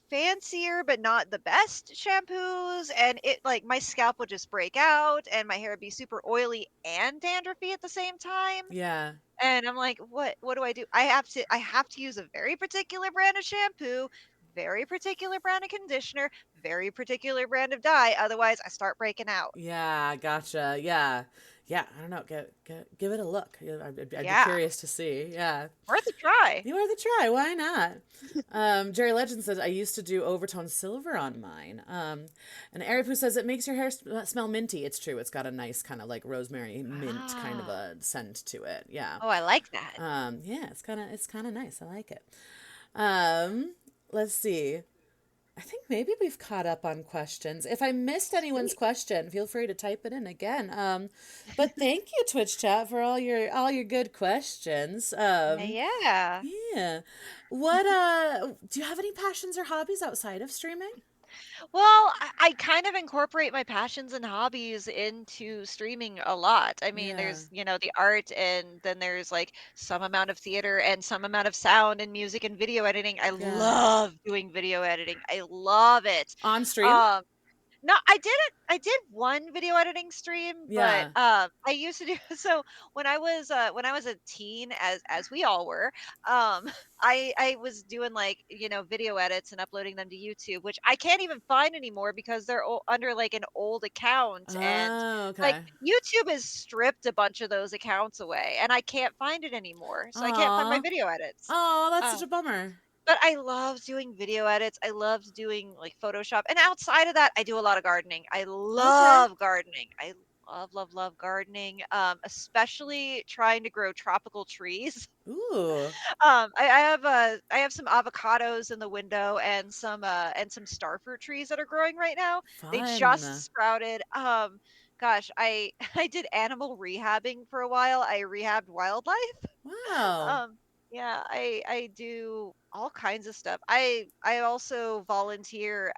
fancier but not the best shampoos and it like my scalp would just break out and my hair would be super oily and dandruffy at the same time. Yeah. And I'm like, what do I do? I have to use a very particular brand of shampoo, very particular brand of conditioner, very particular brand of dye. Otherwise, I start breaking out. Yeah, gotcha. Yeah. Yeah, I don't know. Give it a look. I'd be Yeah, curious to see. Yeah. worth a try. You are the try. Why not? Jerry Legend says, I used to do overtone silver on mine. And Aripu says, it makes your hair smell minty. It's true. It's got a nice kind of like rosemary mint kind of Ah, a scent to it. Yeah. oh, I like that. Yeah, it's kind of nice. I like it. Um, let's see. I think maybe we've caught up on questions. If I missed anyone's Sweet. question, feel free to type it in again. But thank you, Twitch chat, for all your good questions. Yeah. Yeah. What do you have any passions or hobbies outside of streaming? Well, I kind of incorporate my passions and hobbies into streaming a lot. I mean, Yeah. there's, the art, and then there's like some amount of theater and some amount of sound and music and video editing. I Yeah. love doing video editing. I love it. On stream? Um, no, I did it. I did one video editing stream, but Yeah. I used to do so when I was a teen, as we all were. I was doing like video edits and uploading them to YouTube, which I can't even find anymore because they're under like an old account, and Oh, like okay. YouTube has stripped a bunch of those accounts away, and I can't find it anymore, so I can't find my Aw. video edits. Oh, that's such Um, a bummer. but I love doing video edits. I loved doing like Photoshop. And outside of that, I do a lot of gardening. I Okay. love gardening. I love gardening. Especially trying to grow tropical trees. Ooh, I have some avocados in the window and some starfruit trees that are growing right now. They just fun. sprouted. Gosh, I I did animal rehabbing for a while. I rehabbed wildlife. Wow. Um, yeah, I do all kinds of stuff. I also volunteer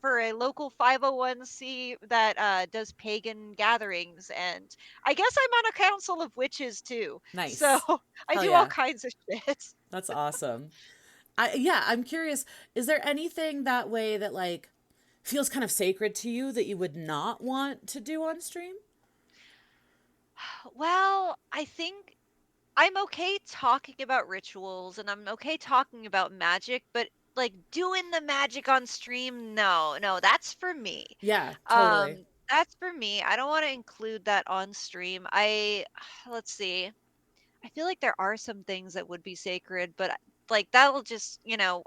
for a local 501c that does pagan gatherings, and I guess I'm on a council of witches too. So Nice. I Hell do all yeah. kinds of shit. That's awesome. Yeah, I'm curious, is there anything that way that like feels kind of sacred to you that you would not want to do on stream? Well, I think I'm okay talking about rituals and I'm okay talking about magic, but like doing the magic on stream, no, no, that's for me. Yeah, totally. That's for me. I don't want to include that on stream. Let's see. I feel like there are some things that would be sacred, but like that'll just,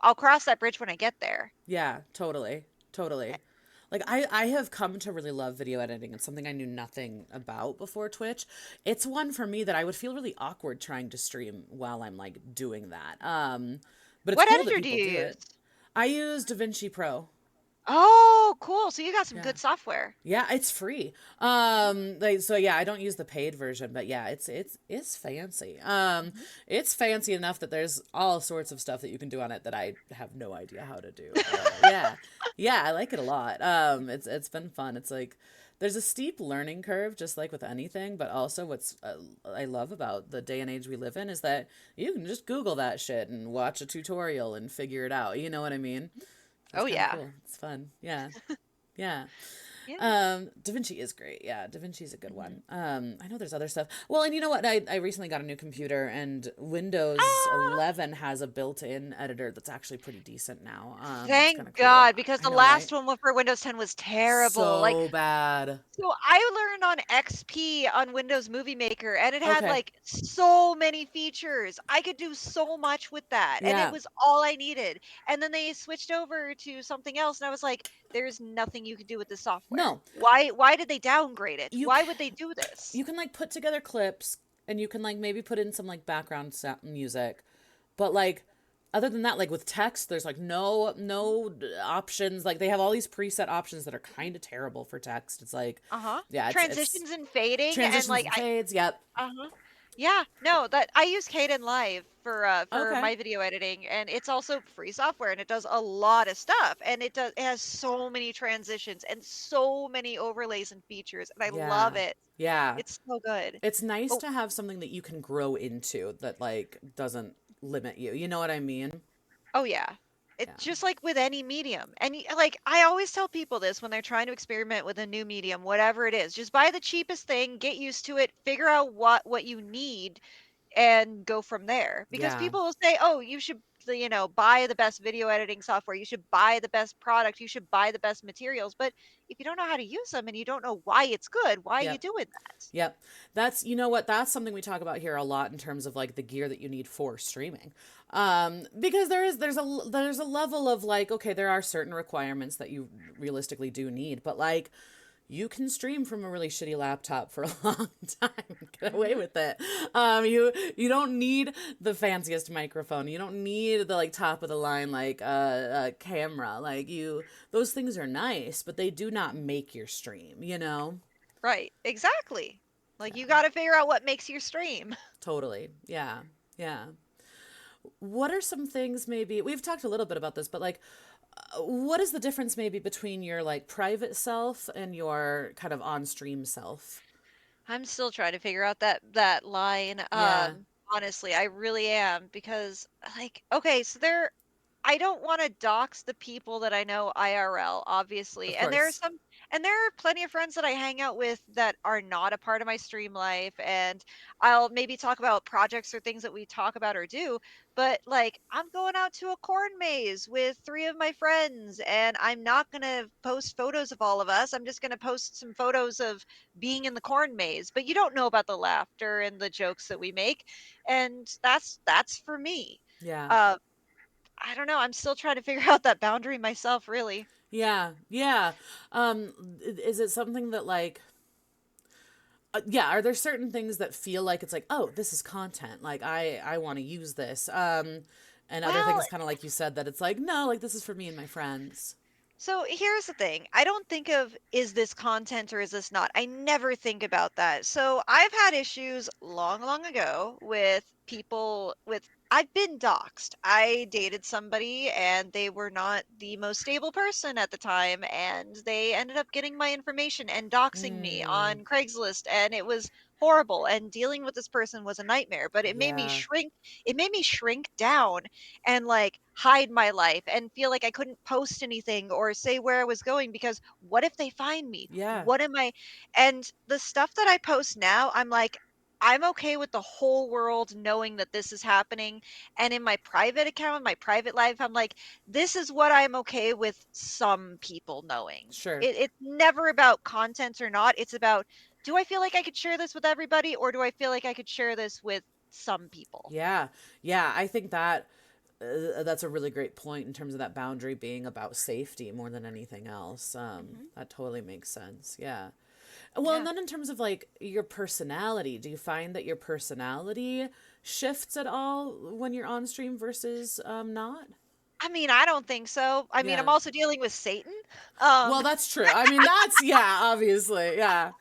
I'll cross that bridge when I get there. Yeah, totally. Eh, Totally. Like I have come to really love video editing. It's something I knew nothing about before Twitch. It's one for me that I would feel really awkward trying to stream while I'm like doing that. But it's What cool that editor do people you do use? it. I use DaVinci Pro. Oh, cool. So you got some Yeah. good software. Yeah, it's free. So yeah, I don't use the paid version, but yeah, it's fancy. Mhm. It's fancy enough that there's all sorts of stuff that you can do on it that I have no idea how to do. But yeah, yeah, I like it a lot. It's been fun. It's like there's a steep learning curve, just like with anything, but also what's I love about the day and age we live in is that you can just Google that shit and watch a tutorial and figure it out. You know what I mean? That's Oh kind of yeah. cool. It's fun. Yeah. Yeah. Yeah. Da Vinci is great. Yeah, Da Vinci's a good Mhm. one. I know there's other stuff. Well, and you know what? I recently got a new computer, and Windows Ah, 11 has a built-in editor that's actually pretty decent now. It's kind thank of cool. God, because I the know, right? last one for Windows 10 was terrible. Like, So bad. so I learned on XP on Windows Movie Maker, and it had Okay. like so many features. I could do so much with that, and it Yeah. was all I needed. And then they switched over to something else, and I was like, "There's nothing you can do with this software. No. Why did they downgrade it? You Why c- would they do this?" you can like put together clips, and you can like maybe put in some like background music, but like other than that, like with text, there's like no options. Like they have all these preset options that are kind of terrible for text. It's like, Uh-huh. yeah, it's Transitions and fading, and transitions like and fades. Yep. uh-huh. Yeah, no, that I use Kden Live for Okay. my video editing, and it's also free software, and it does a lot of stuff, and it has so many transitions and so many overlays and features, and I love Yeah. it. Yeah. It's so good. It's nice But to have something that you can grow into that like doesn't limit you. You know what I mean? oh yeah. Yeah. It's just like with any medium. And like I always tell people this when they're trying to experiment with a new medium, whatever it is. Just buy the cheapest thing, get used to it, figure out what you need and go from there. Because Yeah. people will say, "Oh, you should, buy the best video editing software. You should buy the best product. You should buy the best materials." But if you don't know how to use them and you don't know why it's good, why are you Yep. doing that? Yep. That's, you know what, that's something we talk about here a lot in terms of like the gear that you need for streaming. Because there's a level of like, okay, there are certain requirements that you realistically do need, but like you can stream from a really shitty laptop for a long time and get away Hmm. with it. You don't need the fanciest microphone. You don't need the like top of the line like camera. Like you, those things are nice, but they do not make your stream. You know. Right. Exactly. Like you Yeah. got to figure out what makes your stream. Totally. Yeah. Yeah. What are some things maybe we've talked a little bit about this, but like what is the difference maybe between your like private self and your kind of on-stream self? I'm still trying to figure out that line. Yeah. Honestly, I really am because like okay, so I don't want to dox the people that I know IRL, obviously. Of And there are course. some and there are plenty of friends that I hang out with that are not a part of my stream life, and I'll maybe talk about projects or things that we talk about or do, but like I'm going out to a corn maze with three of my friends and I'm not going to post photos of all of us. I'm just going to post some photos of being in the corn maze, but you don't know about the laughter and the jokes that we make, and that's for me. Yeah. Uh, I don't know. I'm still trying to figure out that boundary myself, really. Yeah. Yeah. Is it something that like yeah, are there certain things that feel like it's like, oh, this is content. Like I want to use this. And other Well, things kind of like you said that it's like, no, like this is for me and my friends. so here's the thing. I don't think of is this content or is this not? I never think about that. So I've had issues long, long ago with people with I've been doxxed. I dated somebody and they were not the most stable person at the time, and they ended up getting my information and doxing me Mm, on Craigslist, and it was horrible, and dealing with this person was a nightmare, but yeah. it made me shrink down and like hide my life and feel like I couldn't post anything or say where I was going because what if they find me? Yeah. What am I? And the stuff that I post now, I'm like, I'm okay with the whole world knowing that this is happening. And in my private account, my private life, I'm like, this is what I'm okay with some people knowing. Sure. It's never about content or not. It's about, do I feel like I could share this with everybody, or do I feel like I could share this with some people? Yeah. Yeah, I think that that's a really great point in terms of that boundary being about safety more than anything else. Hmm. That totally makes sense. Yeah. Well, and Yeah. then in terms of like your personality, do you find that your personality shifts at all when you're on stream versus not? I mean, I don't think so. I mean, Yeah. I'm also dealing with Satan. Well, Um, that's true. I mean, that's, yeah, obviously. Yeah.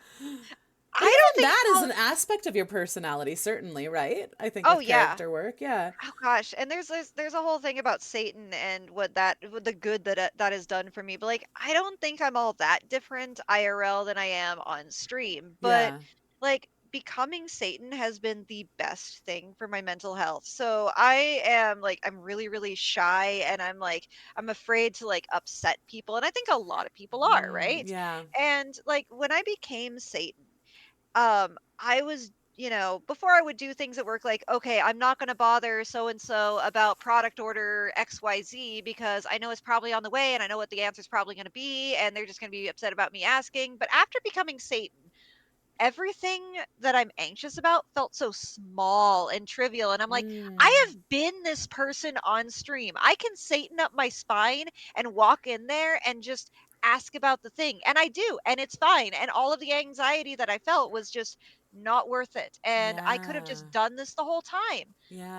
But I don't even think that is I'll. an aspect of your personality, certainly, right? I think Oh with yeah. character work. Yeah. Oh gosh, and there's a whole thing about Satan and what the good that has done for me. But like, I don't think I'm all that different IRL than I am on stream. But Yeah. like, becoming Satan has been the best thing for my mental health. So I am like, I'm really shy, and I'm afraid to like upset people, and I think a lot of people are, right? Yeah. And like, when I became Satan, I was, before I would do things at work, like, okay, I'm not going to bother so and so about product order XYZ because I know it's probably on the way and I know what the answer is probably going to be, and they're just going to be upset about me asking. But after becoming Satan, everything that I'm anxious about felt so small and trivial. And I'm like, I Mm. have been this person on stream. I can Satan up my spine and walk in there and just ask about the thing. And I do, and it's fine. And all of the anxiety that I felt was just not worth it. And I could have Yeah. just done this the whole time.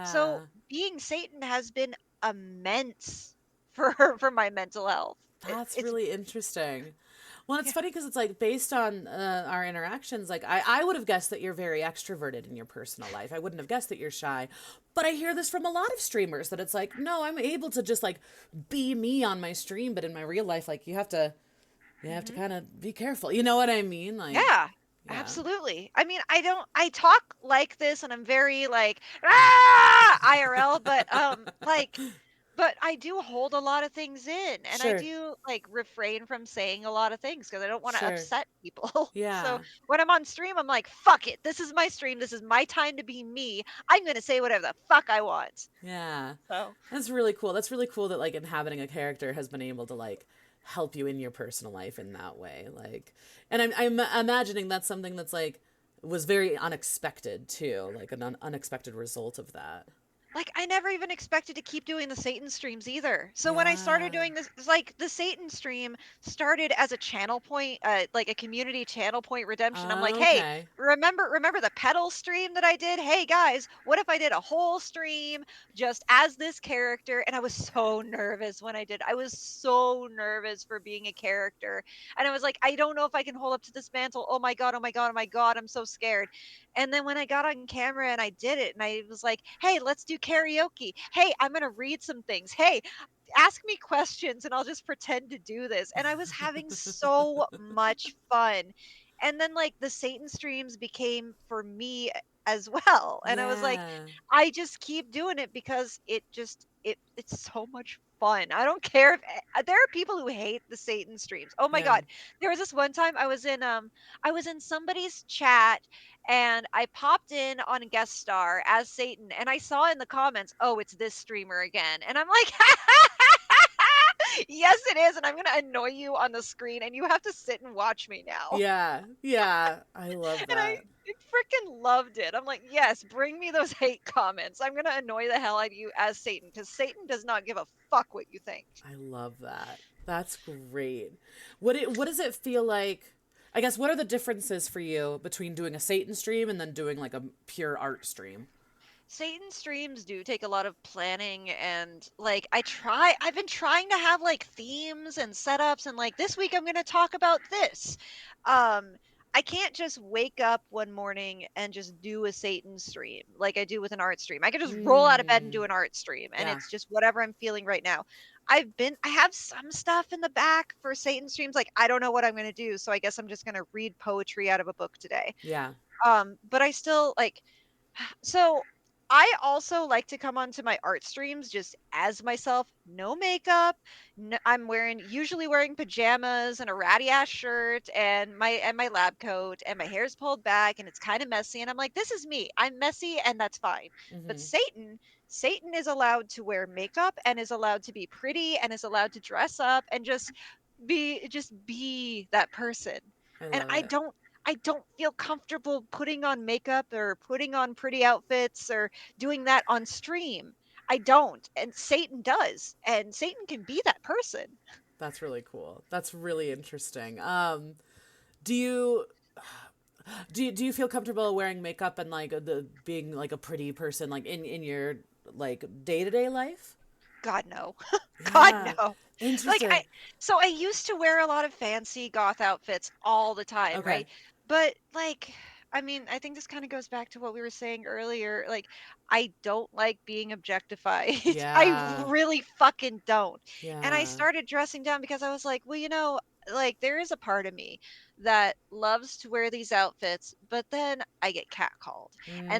So Yeah. being Satan has been immense for for my mental health. That's It's really interesting. Well, it's yeah. funny because it's like based on our interactions, like I would have guessed that you're very extroverted in your personal life. I wouldn't have guessed that you're shy. But I hear this from a lot of streamers that it's like, no, I'm able to just like be me on my stream, but in my real life, like you have to Mhm. kind of be careful. You know what I mean? Like, Yeah, yeah. absolutely. I mean, I talk like this and I'm very like IRL, but I do hold a lot of things in, and I Sure. do like refrain from saying a lot of things because I don't want to Sure. upset people. So Yeah. when I'm on stream, I'm like, fuck it. This is my stream. This is my time to be me. I'm going to say whatever the fuck I want. Yeah. So That's really cool. That's really cool that like inhabiting a character has been able to like help you in your personal life in that way. Like, and I'm imagining that's something that's like was very unexpected too, like an unexpected result of that. like I never even expected to keep doing the Satan streams either. So when I started Yeah. doing this, it's like the Satan stream started as a channel point, like a community channel point redemption. I'm like, hey, Okay. remember the pedal stream that I did? Hey guys, what if I did a whole stream just as this character? And I was so nervous when I did. I was so nervous for being a character, and I was like, I don't know if I can hold up to this mantle. Oh my god, oh my god, oh my god, I'm so scared. And then when I got on camera and I did it, and I was like, hey, let's do karaoke. Hey, I'm going to read some things. Hey, ask me questions and I'll just pretend to do this. And I was having so much fun. And then, like, the Satan streams became for me as well. And I was like, Yeah. I just keep doing it because it's so much fun. I don't care if there are people who hate the Satan streams. Oh my Yeah. god. There was this one time I was in somebody's chat and I popped in on a guest star as Satan, and I saw in the comments, "Oh, it's this streamer again," and I'm like, "Yes, it is," and I'm gonna annoy you on the screen, and you have to sit and watch me now. Yeah. Yeah. I love And that. I freaking loved it. I'm like, "Yes, bring me those hate comments. I'm gonna annoy the hell out of you as Satan because Satan does not give a fuck what you think." I love that. That's great. What does it feel like? I guess what are the differences for you between doing a Satan stream and then doing like a pure art stream? Satan streams do take a lot of planning, and like I've been trying to have like themes and setups, and like this week I'm going to talk about this. Um I can't just wake up one morning and just do a Satan stream like I do with an art stream. I can just roll out of bed and Mm. do an art stream, and Yeah. it's just whatever I'm feeling right now. I have some stuff in the back for Satan streams, like I don't know what I'm going to do, so I guess I'm just going to read poetry out of a book today. Yeah. But I still like so I also like to come onto my art streams just as myself, no makeup. No, I'm usually wearing pajamas and a ratty ass shirt and my lab coat, and my hair's pulled back and it's kind of messy, and I'm like, this is me. I'm messy and that's fine. But Hmm. Satan is allowed to wear makeup and is allowed to be pretty and is allowed to dress up and just be that person. I And love it. I don't feel comfortable putting on makeup or putting on pretty outfits or doing that on stream. I don't. And Satan does. And Satan can be that person. That's really cool. That's really interesting. Do you do you feel comfortable wearing makeup and like the being like a pretty person like in your like day-to-day life? God no. God Yeah. no. Like Interesting. I used to wear a lot of fancy goth outfits all the time, Okay. right? But like I mean, I think this kind of goes back to what we were saying earlier. Like, I don't like being objectified. I Yeah. really fucking don't. And I Yeah. started dressing down because I was like, well, like there is a part of me that loves to wear these outfits, but then I get catcalled. Mm,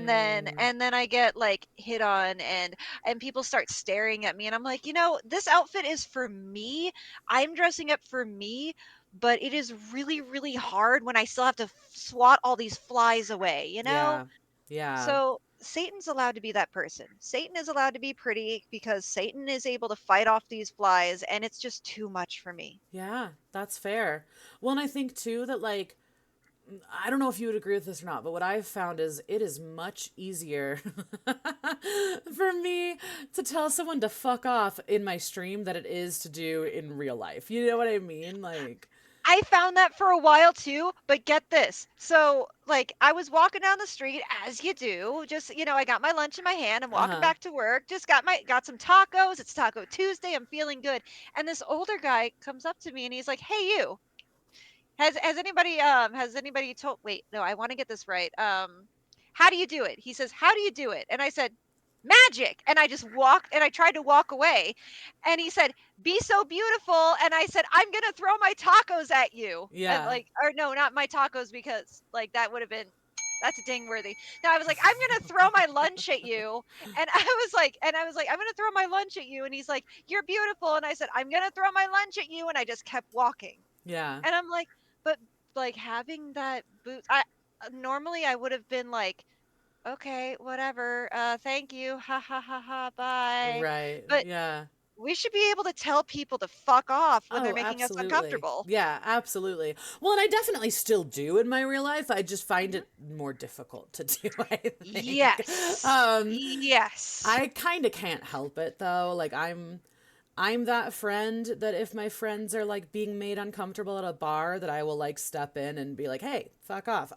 And then I get like hit on and people start staring at me and I'm like, this outfit is for me. I'm dressing up for me, but it is really really hard when I still have to swat all these flies away, yeah. Yeah. So Satan's allowed to be that person. Satan is allowed to be pretty because Satan is able to fight off these flies and it's just too much for me. Yeah. That's fair. Well, and I think too that like I don't know if you would agree with this or not, but what I've found is it is much easier for me to tell someone to fuck off in my stream than it is to do in real life. You know what I mean? Like, I found that for a while too, but get this. So, like, I was walking down the street as you do, just, I got my lunch in my hand. I'm uh walking huh. back to work. Just got some tacos. It's Taco Tuesday. I'm feeling good. And this older guy comes up to me and he's like, "Hey, you. Has anybody told wait, no, I want to get this right. How do you do it?" He says, "How do you do it?" And I said, "Magic." And I just walked and I tried to walk away. And he said, "Be so beautiful." And I said, "I'm going to throw my tacos at you." And Yeah. like or no, not my tacos because like that would have been that's ding worthy. No, I was like, "I'm going to throw my lunch at you." And I was like, "I'm going to throw my lunch at you." And he's like, "You're beautiful." And I said, "I'm going to throw my lunch at you." And I just kept walking. Yeah. And I'm like, but like having that boot, normally I would have been like, okay, whatever, thank you, ha ha ha ha, bye. Right. But Yeah. we should be able to tell people to fuck off when they're Oh, making us absolutely. uncomfortable. Yeah, absolutely. Well, and I definitely still do in my real life. I just find Hmm. it more difficult to do, I think. Yes. Um, Yes. I kind of can't help it though. Like I'm that friend that if my friends are like being made uncomfortable at a bar that I will like step in and be like, "Hey, fuck off."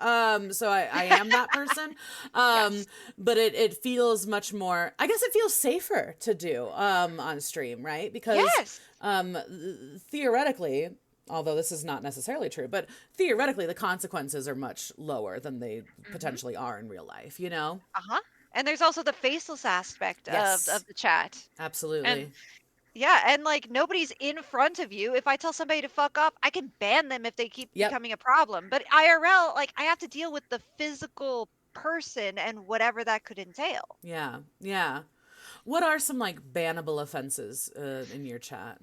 So I am that person. Um Yes. but it feels much more, I guess it feels safer to do on stream, right? Because Yes. um theoretically, although this is not necessarily true, but theoretically the consequences are much lower than they Hmm. potentially are in real life, you know? Uh-huh. And there's also the faceless aspect Yes. of the chat. And Absolutely. yeah, and like nobody's in front of you. If I tell somebody to fuck off, I can ban them if they keep Yep. becoming a problem. But IRL, like I have to deal with the physical person and whatever that could entail. Yeah. Yeah. What are some like bannable offenses in your chat?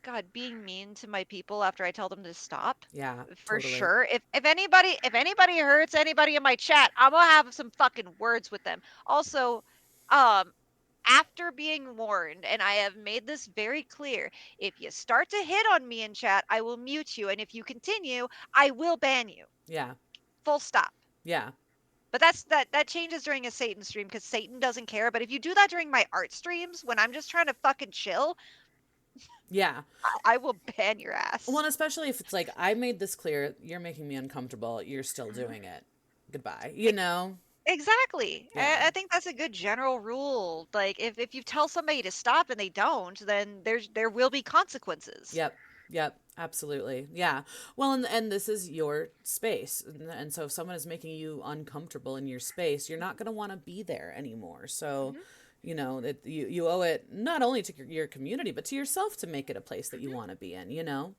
God, being mean to my people after I tell them to stop. Yeah, For totally. sure. If anybody hurts anybody in my chat, I'm gonna have some fucking words with them. Also, um after being warned, and I have made this very clear, if you start to hit on me in chat, I will mute you, and if you continue, I will ban you. Yeah. Full stop. Yeah. But that changes during a Satan stream because Satan doesn't care. But if you do that during my art streams when I'm just trying to fucking chill, Yeah. I will ban your Well, ass. and especially if it's like I made this clear, you're making me uncomfortable, you're still Mhm. doing it. Goodbye. You know? Exactly. Yeah. I think that's a good general rule. Like if you tell somebody to stop and they don't, then there will be consequences. Yep. Yep. Absolutely. Yeah. Well, and this is your space. And so if someone is making you uncomfortable in your space, you're not going to want to be there anymore. So, Hmm. you owe it not only to your community, but to yourself to make it a place that you Hmm. want to be in, you know?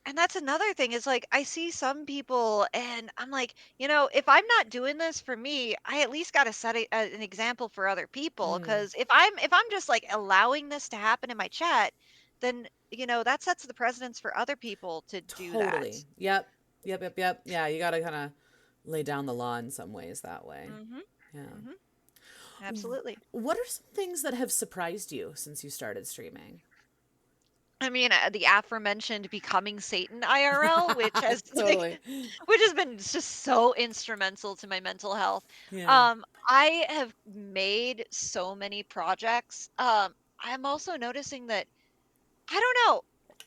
And that's another thing is like I see some people and I'm like, if I'm not doing this for me, I at least got to set an example for other people Mm, cuz if I'm just like allowing this to happen in my chat, then that sets the precedence for other people to do that. totally. Yep. Yep. Yep. Yep. Yeah. You got to kind of lay down the law in some ways that way. Mhm. Yeah. Mhm. Absolutely. What are some things that have surprised you since you started streaming? I mean, the aforementioned becoming Satan IRL, which has like Totally. which has been just so instrumental to my mental health. Yeah. I have made so many projects. I'm also noticing that I don't know.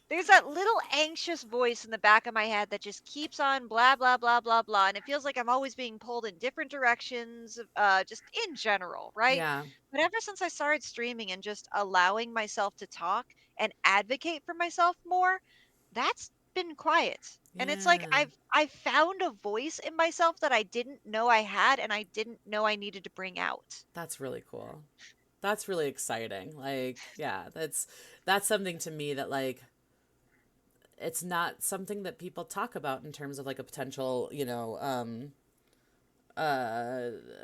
There's that little anxious voice in the back of my head that just keeps on blah blah blah blah blah, and it feels like I'm always being pulled in different directions, just in general, right? Yeah. But ever since I started streaming and just allowing myself to talk and advocate for myself more, that's been quiet. And it's like Yeah. I've found a voice in myself that I didn't know I had and I didn't know I needed to bring out. That's really cool. That's really exciting. Like, yeah, that's something to me that like it's not something that people talk about in terms of like a potential,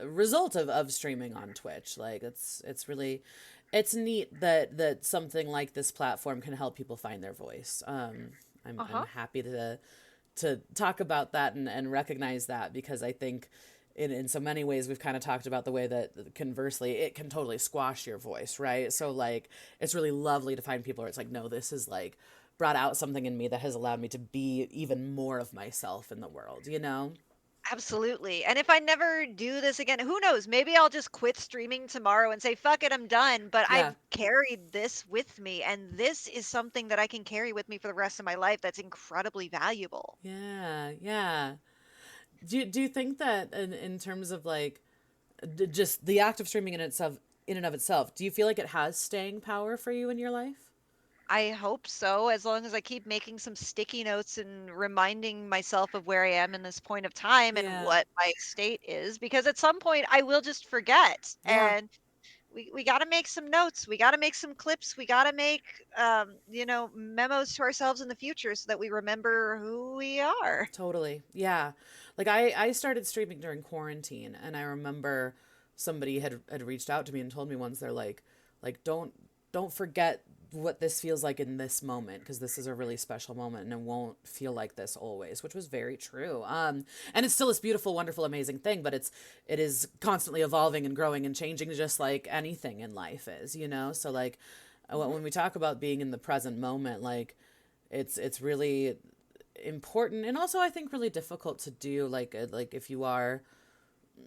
result of streaming on Twitch. Like it's really it's neat that something like this platform can help people find their voice. I'm Uh-huh. happy to talk about that and recognize that because I think in so many ways we've kind of talked about the way that conversely it can totally squash your voice, right? So like it's really lovely to find people where it's like, no, this is like brought out something in me that has allowed me to be even more of myself in the world, you know? Absolutely. And if I never do this again, who knows? Maybe I'll just quit streaming tomorrow and say, fuck it, I'm done. But Yeah. I've carried this with me, and this is something that I can carry with me for the rest of my life that's incredibly valuable. Yeah, yeah. Do you think that in terms of like just the act of streaming in and of itself, do you feel like it has staying power for you in your life? I hope so, as long as I keep making some sticky notes and reminding myself of where I am in this point of time and Yeah. what my state is, because at some point I will just forget. Yeah. And we got to make some notes. We got to make some clips. We got to make, memos to ourselves in the future so that we remember who we are. Totally. Yeah. Like I started streaming during quarantine and I remember somebody had reached out to me and told me once they're like don't forget what this feels like in this moment because this is a really special moment and it won't feel like this always, which was very true. And it's still this beautiful, wonderful, amazing thing, but it is constantly evolving and growing and changing just like anything in life is, you know? So like Hmm. when we talk about being in the present moment, like it's really important and also I think really difficult to do like if you are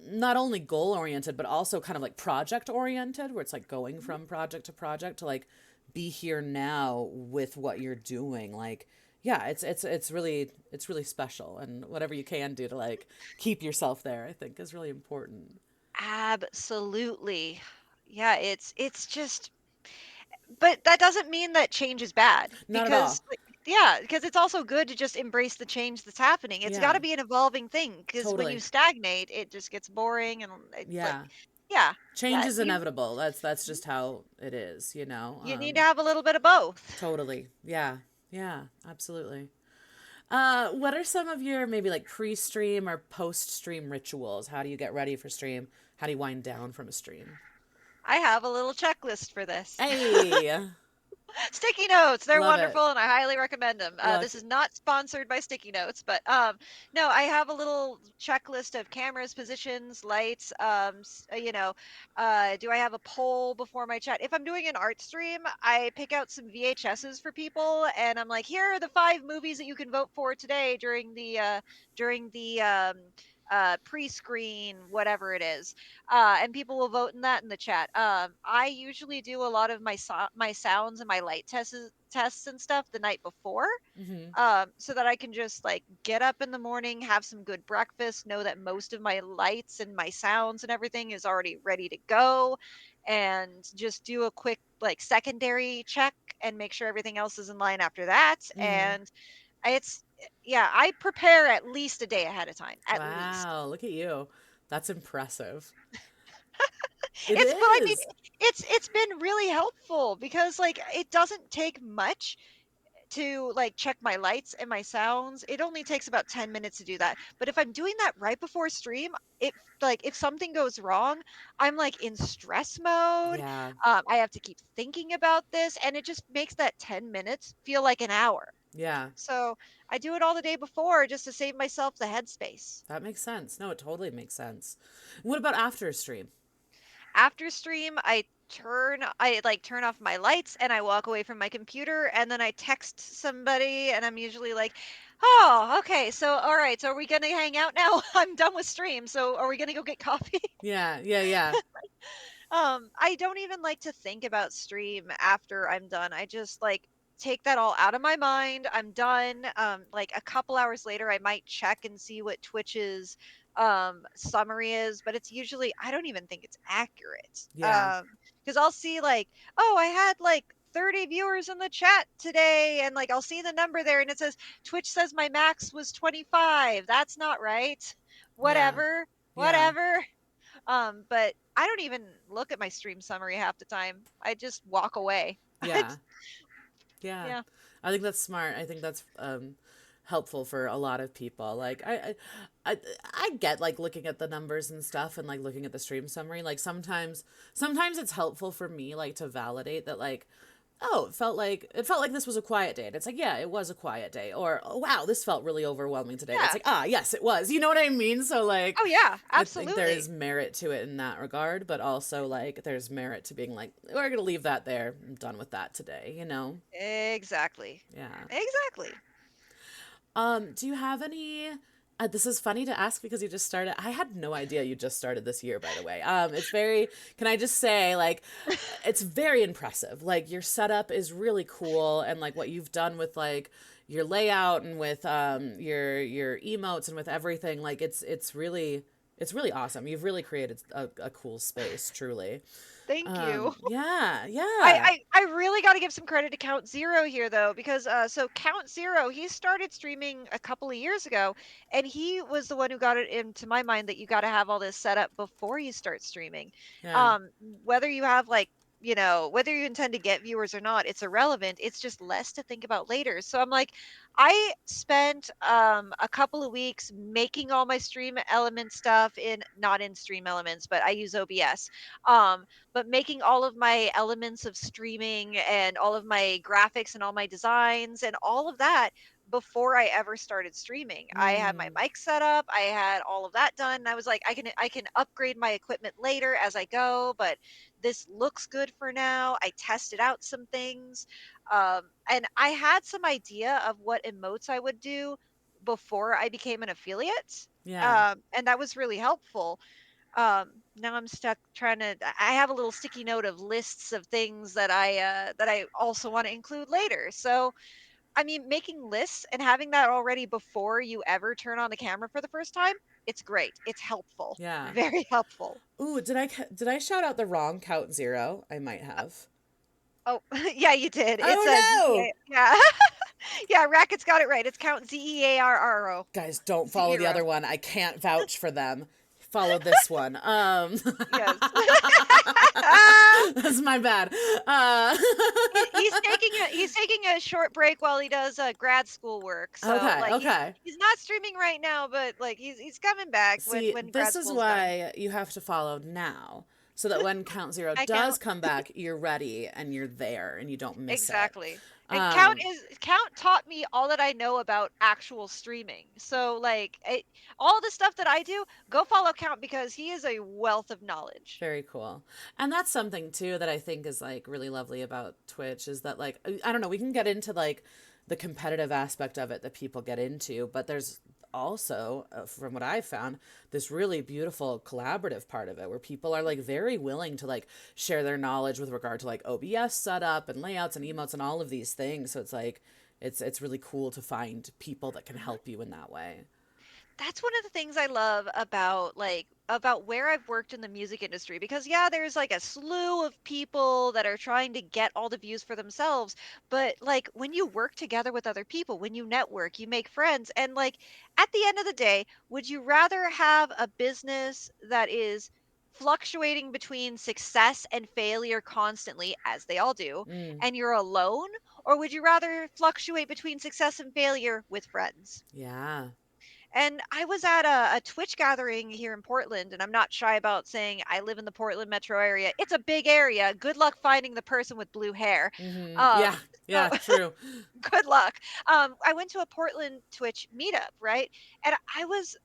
not only goal oriented but also kind of like project oriented where it's like going Hmm. from project to project to like be here now with what you're doing like yeah it's really special and whatever you can do to like keep yourself there I think is really important. Absolutely. Yeah, it's just, but that doesn't mean that change is bad, Not at because all. like, yeah, because it's also good to just embrace the change that's happening. It's got Yeah, to be an evolving thing, because when you totally. stagnate, it just gets boring and it's like, Yeah, yeah, change yeah, is inevitable. That's just how it is, you know. you need to have a little bit of both. Totally. Yeah. Yeah, absolutely. What are some of your maybe like pre-stream or post-stream rituals? How do you get ready for stream? How do you wind down from a stream? I have a little checklist for this. Hey, Sticky notes, they're love it. wonderful and I highly recommend them. Look, This is not sponsored by Sticky Notes, but no, I have a little checklist of cameras, positions, lights. Do I have a poll before my chat? If I'm doing an art stream, I pick out some VHSs for people, and I'm like, here are the 5 movies that you can vote for today during the pre-screen, whatever it is, and people will vote in that in the chat. I usually do a lot of my sounds and my light tests and stuff the night before, mm-hmm. so that I can just like get up in the morning, have some good breakfast, know that most of my lights and my sounds and everything is already ready to go, and just do a quick like secondary check and make sure everything else is in line after that. Mm-hmm. And it's yeah, I prepare at least a day ahead of time, at least. Wow, look at you. That's impressive. It It's but I mean, is. it's been really helpful because like it doesn't take much to like check my lights and my sounds. It only takes about 10 minutes to do that. But if I'm doing that right before stream, it like if something goes wrong, I'm like in stress mode. Yeah. I have to keep thinking about this, and it just makes that 10 minutes feel like an hour. Yeah. So I do it all the day before just to save myself the headspace. That makes sense. No, it totally makes sense. What about after a stream? After stream, I like turn off my lights and I walk away from my computer, and then I text somebody, and I'm usually like, "Oh, okay. So all right, so are we going to hang out now? I'm done with stream. So are we going to go get coffee?" Yeah, yeah, yeah. I don't even like to think about stream after I'm done. I just like take that all out of my mind. I'm done. Like a couple hours later, I might check and see what Twitch's summary is, but it's usually, I don't even think it's accurate. Yeah. Because I'll see like, oh, I had like 30 viewers in the chat today, and like I'll see the number there, and it says Twitch says my max was 25. That's not right. Yeah. Whatever, Yeah. whatever. But I don't even look at my stream summary half the time. I just walk away. Yeah. Yeah. Yeah. I think that's smart. I think that's helpful for a lot of people. Like I I get like looking at the numbers and stuff and like looking at the stream summary. Like sometimes it's helpful for me like to validate that like oh, it felt like this was a quiet day. And it's like, yeah, it was a quiet day. Or oh, wow, this felt really overwhelming today. And it's Yeah. like, ah, yes, it was. You know what I mean? So like Oh yeah, I think there is absolutely. merit to it in that regard, but also like there's merit to being like, we're gonna leave that there. I'm done with that today, you know? Exactly. Yeah. Exactly. Do you have any this is funny to ask because you just started. I had no idea you just started this year, by the way. It's very, can I just say, like, it's very impressive. Like, your setup is really cool, and like what you've done with like your layout and with your emotes and with everything. Like, it's really awesome. You've really created a cool space, truly. Thank you. Yeah, I, yeah, I, I really got to give some credit to Count Zero here though, because so Count Zero, he started streaming a couple of years ago, and he was the one who got it into my mind that you got to have all this set up before you start streaming. yeah, Whether you have like, whether you intend to get viewers or not, it's irrelevant. It's just less to think about later. So I'm like, I spent a couple of weeks making all my stream element stuff in, not in Stream Elements, but I use OBS. Um, but making all of my elements of streaming and all of my graphics and all my designs and all of that before I ever started streaming. I had my mm, mic set up, I had all of that done. And I was like, I can upgrade my equipment later as I go, but this looks good for now. I tested out some things. And I had some idea of what emotes I would do before I became an affiliate. yeah, And that was really helpful. Now I'm stuck trying to, I have a little sticky note of lists of things that I also want to include later. So I mean, making lists and having that already before you ever turn on the camera for the first time, it's great. It's helpful. yeah. Very helpful. Ooh, did I shout out the wrong count zero? I might have. Oh, yeah, you did. It's a Oh no! yeah. Yeah, Racket's got it right. It's Count Zearro. Guys, don't follow the Zero. other one. I can't vouch for them. Follow this one. Yes. That's my bad. He's taking a short break while he does grad school work. So Okay, like okay. he's not streaming right now, but like he's coming back when See, grad this is school's done. why you have to follow now. So that when Count Zero I does count. come back, you're ready and you're there and you don't miss it. Exactly. And Um, Count taught me all that I know about actual streaming. So like all the stuff that I do, go follow Count because he is a wealth of knowledge. Very cool. And that's something too that I think is like really lovely about Twitch is that like I don't know, we can get into like the competitive aspect of it that people get into, but there's also from what I've found this really beautiful collaborative part of it where people are like very willing to like share their knowledge with regard to like OBS setup and layouts and emotes and all of these things. So it's like it's really cool to find people that can help you in that way. That's one of the things I love about where I've worked in the music industry, because yeah, there's like a slew of people that are trying to get all the views for themselves, but like when you work together with other people, when you network, you make friends, and like at the end of the day, would you rather have a business that is fluctuating between success and failure constantly, as they all do, Mm, and you're alone, or would you rather fluctuate between success and failure with friends? yeah. And I was at a Twitch gathering here in Portland, and I'm not shy about saying I live in the Portland metro area. It's a big area. Good luck finding the person with blue hair. Yeah. So Yeah, true. good luck. I went to a Portland Twitch meetup, right? And I was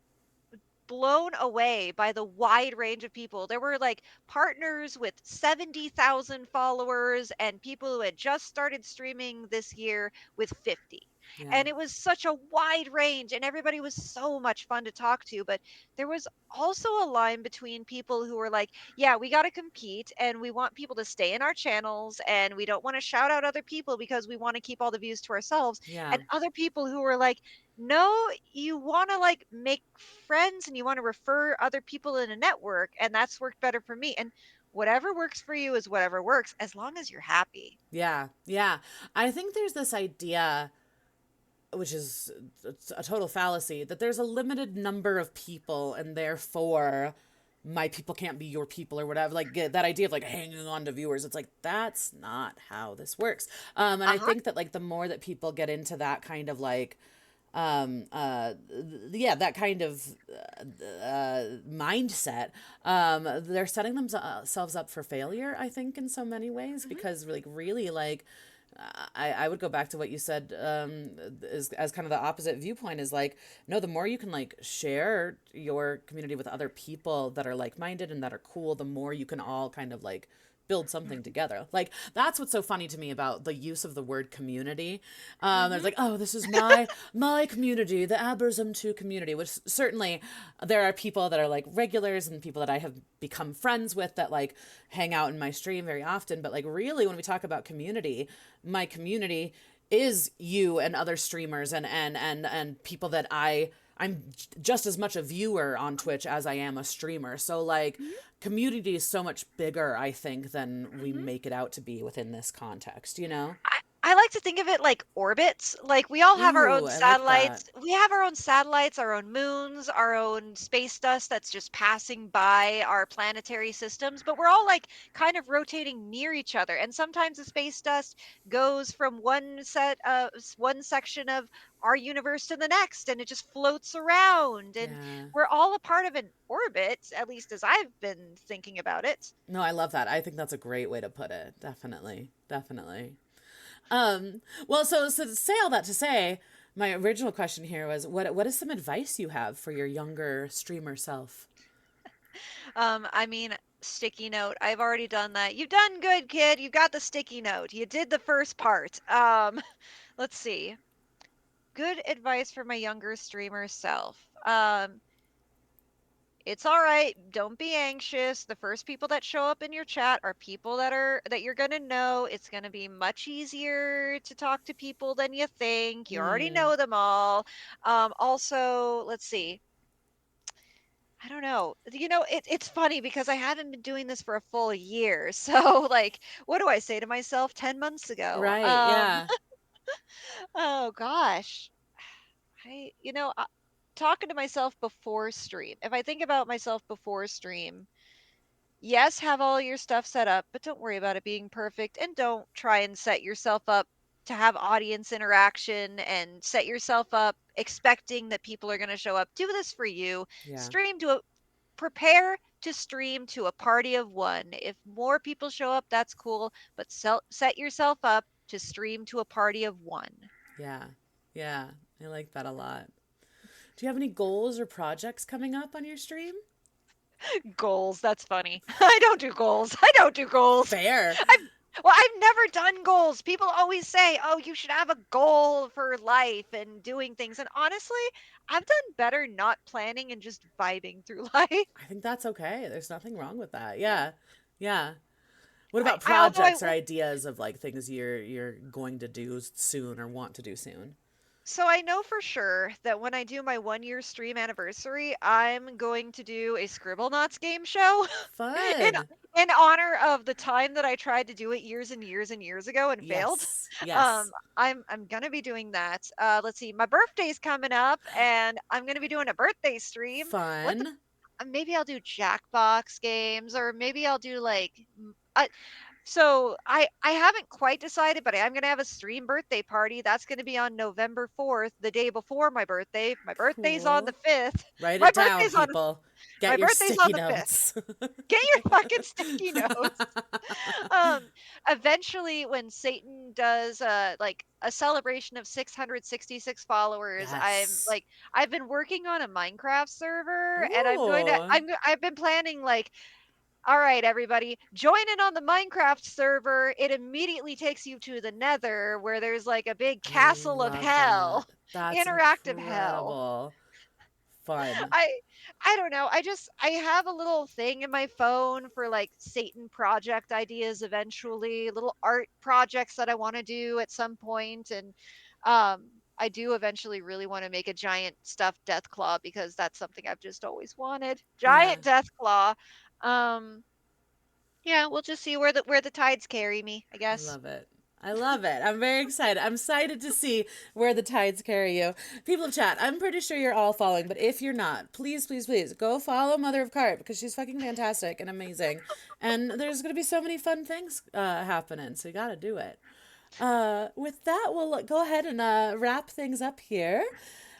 blown away by the wide range of people. There were like partners with 70,000 followers and people who had just started streaming this year with 50. Yeah. And it was such a wide range, and everybody was so much fun to talk to. But there was also a line between people who were like, yeah, we got to compete and we want people to stay in our channels and we don't want to shout out other people because we want to keep all the views to ourselves. Yeah. And other people who were like, no, you want to like make friends and you want to refer other people in a network, and that's worked better for me. And whatever works for you is whatever works as long as you're happy. Yeah. Yeah. I think there's this idea, which is a total fallacy, that there's a limited number of people and therefore my people can't be your people or whatever. Like that idea of like hanging on to viewers. It's like, that's not how this works. And I Uh-huh. think that like the more that people get into that kind of like, yeah, that kind of mindset, they're setting themselves up for failure, I think, in so many ways, Hmm. because like really like I would go back to what you said, as kind of the opposite viewpoint is like, no, the more you can like share your community with other people that are like minded and that are cool, the more you can all kind of like build something together. Like that's what's so funny to me about the use of the word community. There's Hmm. like, oh, this is my community, the Abbers 2 community, which certainly there are people that are like regulars and people that I have become friends with that like hang out in my stream very often. But like really, when we talk about community, my community is you and other streamers and people that I'm just as much a viewer on Twitch as I am a streamer. So like community is so much bigger, I think, than we Hmm. make it out to be within this context, you know? I like to think of it like orbits. Like we all have our Ooh, own I like that. satellites. We have our own satellites, our own moons, our own space dust that's just passing by our planetary systems, but we're all like kind of rotating near each other. And sometimes the space dust goes from one section of our universe to the next and it just floats around, and Yeah. we're all a part of an orbit, at least as I've been thinking about it. No, I love that. I think that's a great way to put it. Definitely. Definitely. Well, so to say all that to say, my original question here was what is some advice you have for your younger streamer self? I mean, sticky note. I've already done that. You've done good, kid. You got the sticky note. You did the first part. Let's see. Good advice for my younger streamer self. It's all right. Don't be anxious. The first people that show up in your chat are people that you're gonna know. It's gonna be much easier to talk to people than you think. You already Mm, know them all. Also, let's see. I don't know. It's funny because I haven't been doing this for a full year. So, like, what do I say to myself 10 months ago? right. Yeah. Oh gosh. Talking to myself before stream. If I think about myself before stream, yes, have all your stuff set up, but don't worry about it being perfect and don't try and set yourself up to have audience interaction and set yourself up expecting that people are going to show up. Do this for you. Yeah. Stream to a Prepare to stream to a party of one. If more people show up, that's cool, but set yourself up to stream to a party of one. Yeah. Yeah. I like that a lot. Do you have any goals or projects coming up on your stream? Goals, that's funny. I don't do goals. I don't do goals. Fair. I've I've never done goals. People always say, "Oh, you should have a goal for life and doing things." And honestly, I've done better not planning and just vibing through life. I think that's okay. There's nothing wrong with that. Yeah. Yeah. What I, about I although I projects or ideas of like things you're going to do soon or want to do soon? So I know for sure that when I do my 1 year stream anniversary, I'm going to do a Scribblenauts game show in Fun. in honor of the time that I tried to do it years and years and years ago and failed. Yes. Yes. I'm gonna be doing that. Let's see, my birthday's coming up, and I'm gonna be doing a birthday stream. What the? Fun. Maybe I'll do Jackbox games, or maybe I'll do like. So I haven't quite decided, but I am gonna have a stream birthday party. That's gonna be on November 4th, the day before my birthday. My birthday's on the Cool. 5th. Write My it down, birthday's on people. my Get your birthday's on sticky the 5th. notes. Get your fucking sticky notes. Um, Eventually, when Satan does like a celebration of 666 followers, Yes. I've been working on a Minecraft server, and Ooh. I've been planning like all right, everybody, join in on the Minecraft server. It immediately takes you to the Nether, where there's like a big I castle of love that. hell, That's interactive hell. incredible. Fun. I I don't know. I have a little thing in my phone for like Satan project ideas eventually, little art projects that I want to do at some point, and I do eventually really want to make a giant stuffed death claw because that's something I've just always wanted. Yeah. Giant death claw. Um yeah, we'll just see where the tides carry me, I I guess. love it. I love it. I'm very excited. I'm excited to see where the tides carry you. People of chat, I'm pretty sure you're all following, but if you're not, please, please, please go follow Mother of Carp because she's fucking fantastic and amazing. And there's going to be so many fun things happening. So you got to do it. With that, we'll go ahead and wrap things up here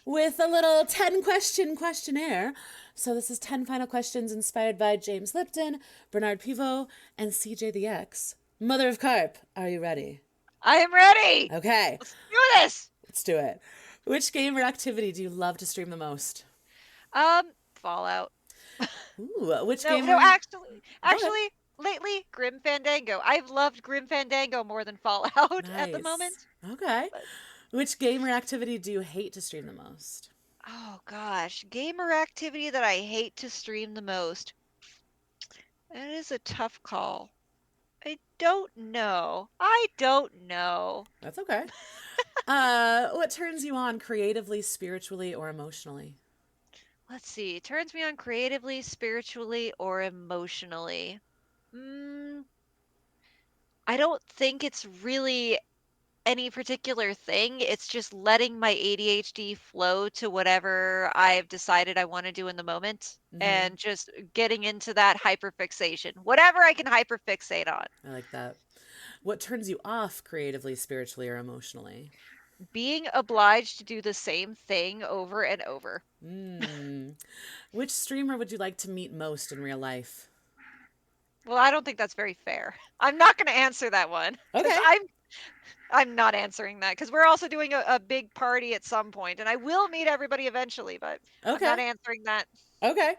with a little 10 question questionnaire. So this is 10 final questions inspired by James Lipton, Bernard Pivot, and CJ the X. Mother of Carp, are you ready? I am ready. Okay, Let's do this. let's do it. Which game or activity do you love to stream the most? Fallout. Ooh, which No, game no, or... Go ahead. actually, lately, Grim Fandango. I've loved Grim Fandango more than Fallout at the Nice. moment. Okay. But Which game or activity do you hate to stream the most? oh gosh, gamer activity that I hate to stream the most. That is a tough call. I don't know. I don't know. That's okay. What turns you on creatively, spiritually, or emotionally? Let's see. It turns me on creatively, spiritually, or emotionally. Mm, I don't think it's really any particular thing. It's just letting my ADHD flow to whatever I've decided I want to do in the moment and just getting into that hyperfixation. Whatever I can hyperfixate on. I like that. What turns you off creatively, spiritually, or emotionally? Being obliged to do the same thing over and over. Which streamer would you like to meet most in real life? Well, I don't think that's very fair. I'm not going to answer that one because Okay. I'm not answering that because we're also doing a big party at some point, and I will meet everybody eventually, but I'm not Okay. answering that. Okay.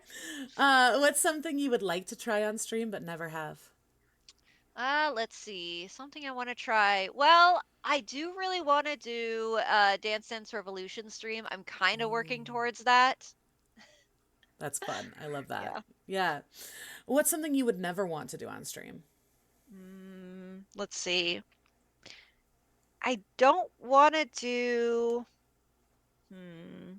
What's something you would like to try on stream but never have? Let's see. Something I want to try. Well, I do really want to do Dance Dance Revolution stream. I'm kind of working towards that. That's fun. I love that. Yeah. Yeah. What's something you would never want to do on stream? Let's see. I don't want to do. Hmm.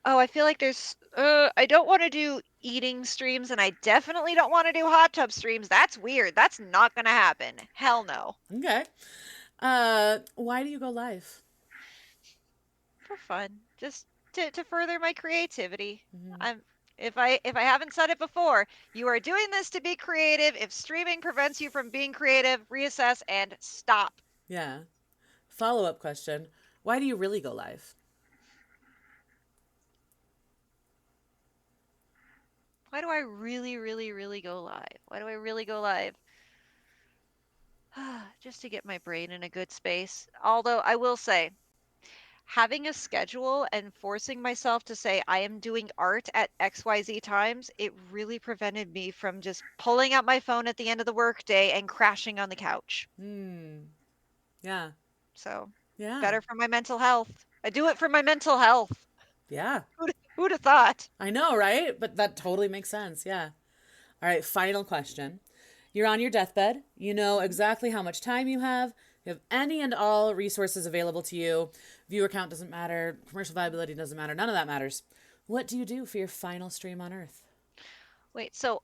Oh, I feel like there's. I don't want to do eating streams, and I definitely don't want to do hot tub streams. That's weird. That's not gonna happen. Hell no. Okay. Why do you go live? For fun, just to further my creativity. I'm if I haven't said it before, you are doing this to be creative. If streaming prevents you from being creative, reassess and stop. Yeah. Follow-up question. Why do you really go live? Why do I really, really, really go live? Why do I really go live? Just to get my brain in a good space. Although I will say, having a schedule and forcing myself to say I am doing art at XYZ times, it really prevented me from just pulling out my phone at the end of the workday and crashing on the couch. Yeah. So, Yeah. better for my mental health. I do it for my mental health. Yeah. Who'd have thought? I know, right? But that totally makes sense. Yeah. All right, final question. You're on your deathbed. You know exactly how much time you have. You have any and all resources available to you. Viewer count doesn't matter. Commercial viability doesn't matter. None of that matters. What do you do for your final stream on Earth? Wait, so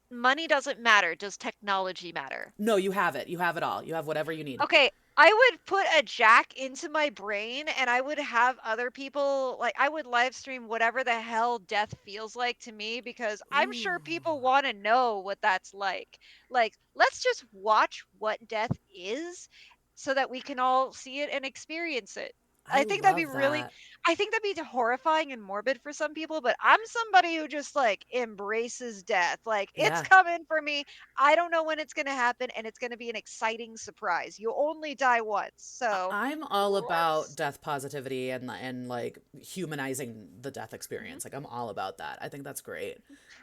money doesn't matter. Does technology matter? No, you have it. You have it all. You have whatever you need. Okay, I would put a jack into my brain and I would have other people like I would live stream whatever the hell death feels like to me because I'm sure people want to know what that's like. Like, let's just watch what death is so that we can all see it and experience it. I think that'd be love really, that. I think that'd be horrifying and morbid for some people, but I'm somebody who just like embraces death. Like it's Yeah. coming for me. I don't know when it's going to happen, and it's going to be an exciting surprise. You only die once. So I'm all about let's. death positivity and like humanizing the death Mhm. experience. Like I'm all about that. I think that's great.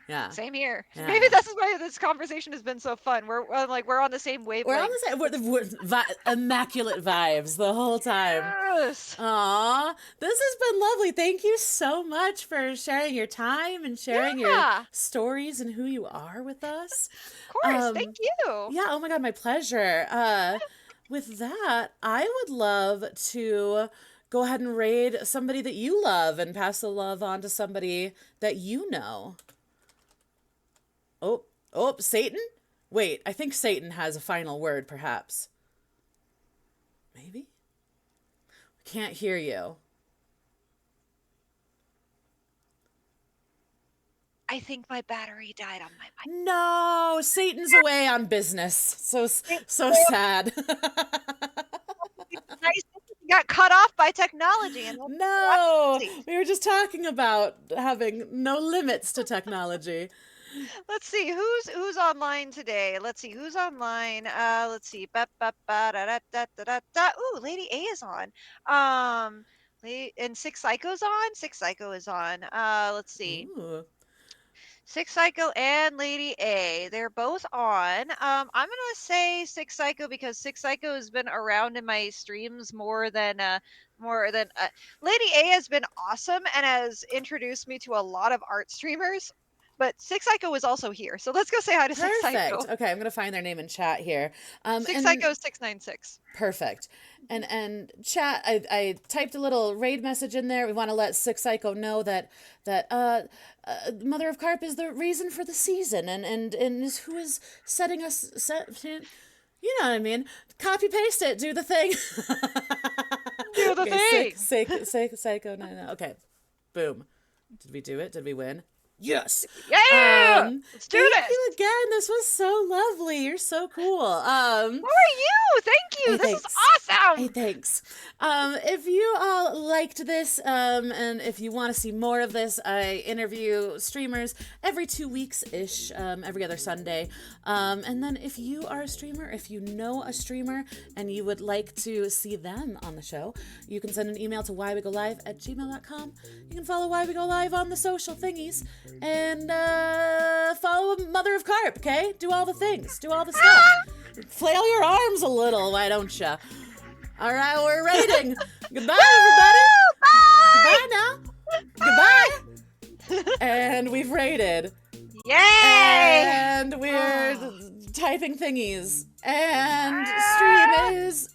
Yeah. Same here. Maybe Yeah. this is why this conversation has been so fun. We're on the same We're on wavelength. the same, immaculate vibes the whole time. Yes. Aw, this has been lovely. Thank you so much for sharing your time and sharing your Yeah. stories and who you are with us. Of course. Thank Um, you. yeah, oh my God, my pleasure. With that, I would love to go ahead and raid somebody that you love and pass the love on to somebody that you know. Oh, oh, Satan? Wait, I think Satan has a final word, perhaps. Maybe? Can't hear you. I think my battery died on my mic. No, Satan's away on business. So It so sad. nice that you got cut off by technology, and No, that's we were just talking about having no limits to technology. let's see who's online today. Let's see who's online. Let's see. Ba, ba, ba, da, da, da, da, da, da. Ooh, Lady A is on. And Six Psycho's on. Six Psycho is on. Let's see. Ooh. Six Psycho and Lady A. They're both on. I'm gonna say Six Psycho because Six Psycho has been around in my streams more than Lady A has been awesome and has introduced me to a lot of art streamers. But Six Psycho is also here, so let's go say hi to Six Perfect. Psycho. Okay, I'm gonna find their name in chat here. Six And Psycho 696. perfect. And chat. I typed a little raid message in there. We want to let Six Psycho know that Mother of Carp is the reason for the season, and is who is setting us set. You know what I mean? Copy paste it. Do the thing. Do the Okay, thing. Psycho. No. Okay, boom. Did we do it? Did we win? Yes. Yeah, let's do Thank this. you again. This was so lovely. You're so cool. How are you? Thank you. Hey, This is thanks. Hey, awesome. thanks. If you all liked this, and if you want to see more of this, I interview streamers every 2 weeks-ish, every other Sunday. And then if you are a streamer, if you know a streamer and you would like to see them on the show, you can send an email to whywegolive@gmail.com. You can follow Why We Go Live on the social thingies, and follow Mother of Carp, okay? Do all the things. Do all the stuff. Flail your arms a little, why don't you? All right, we're rating. Goodbye, everybody. Bye. Goodbye now. Goodbye. And we've rated. Yay! And we're typing thingies. And stream is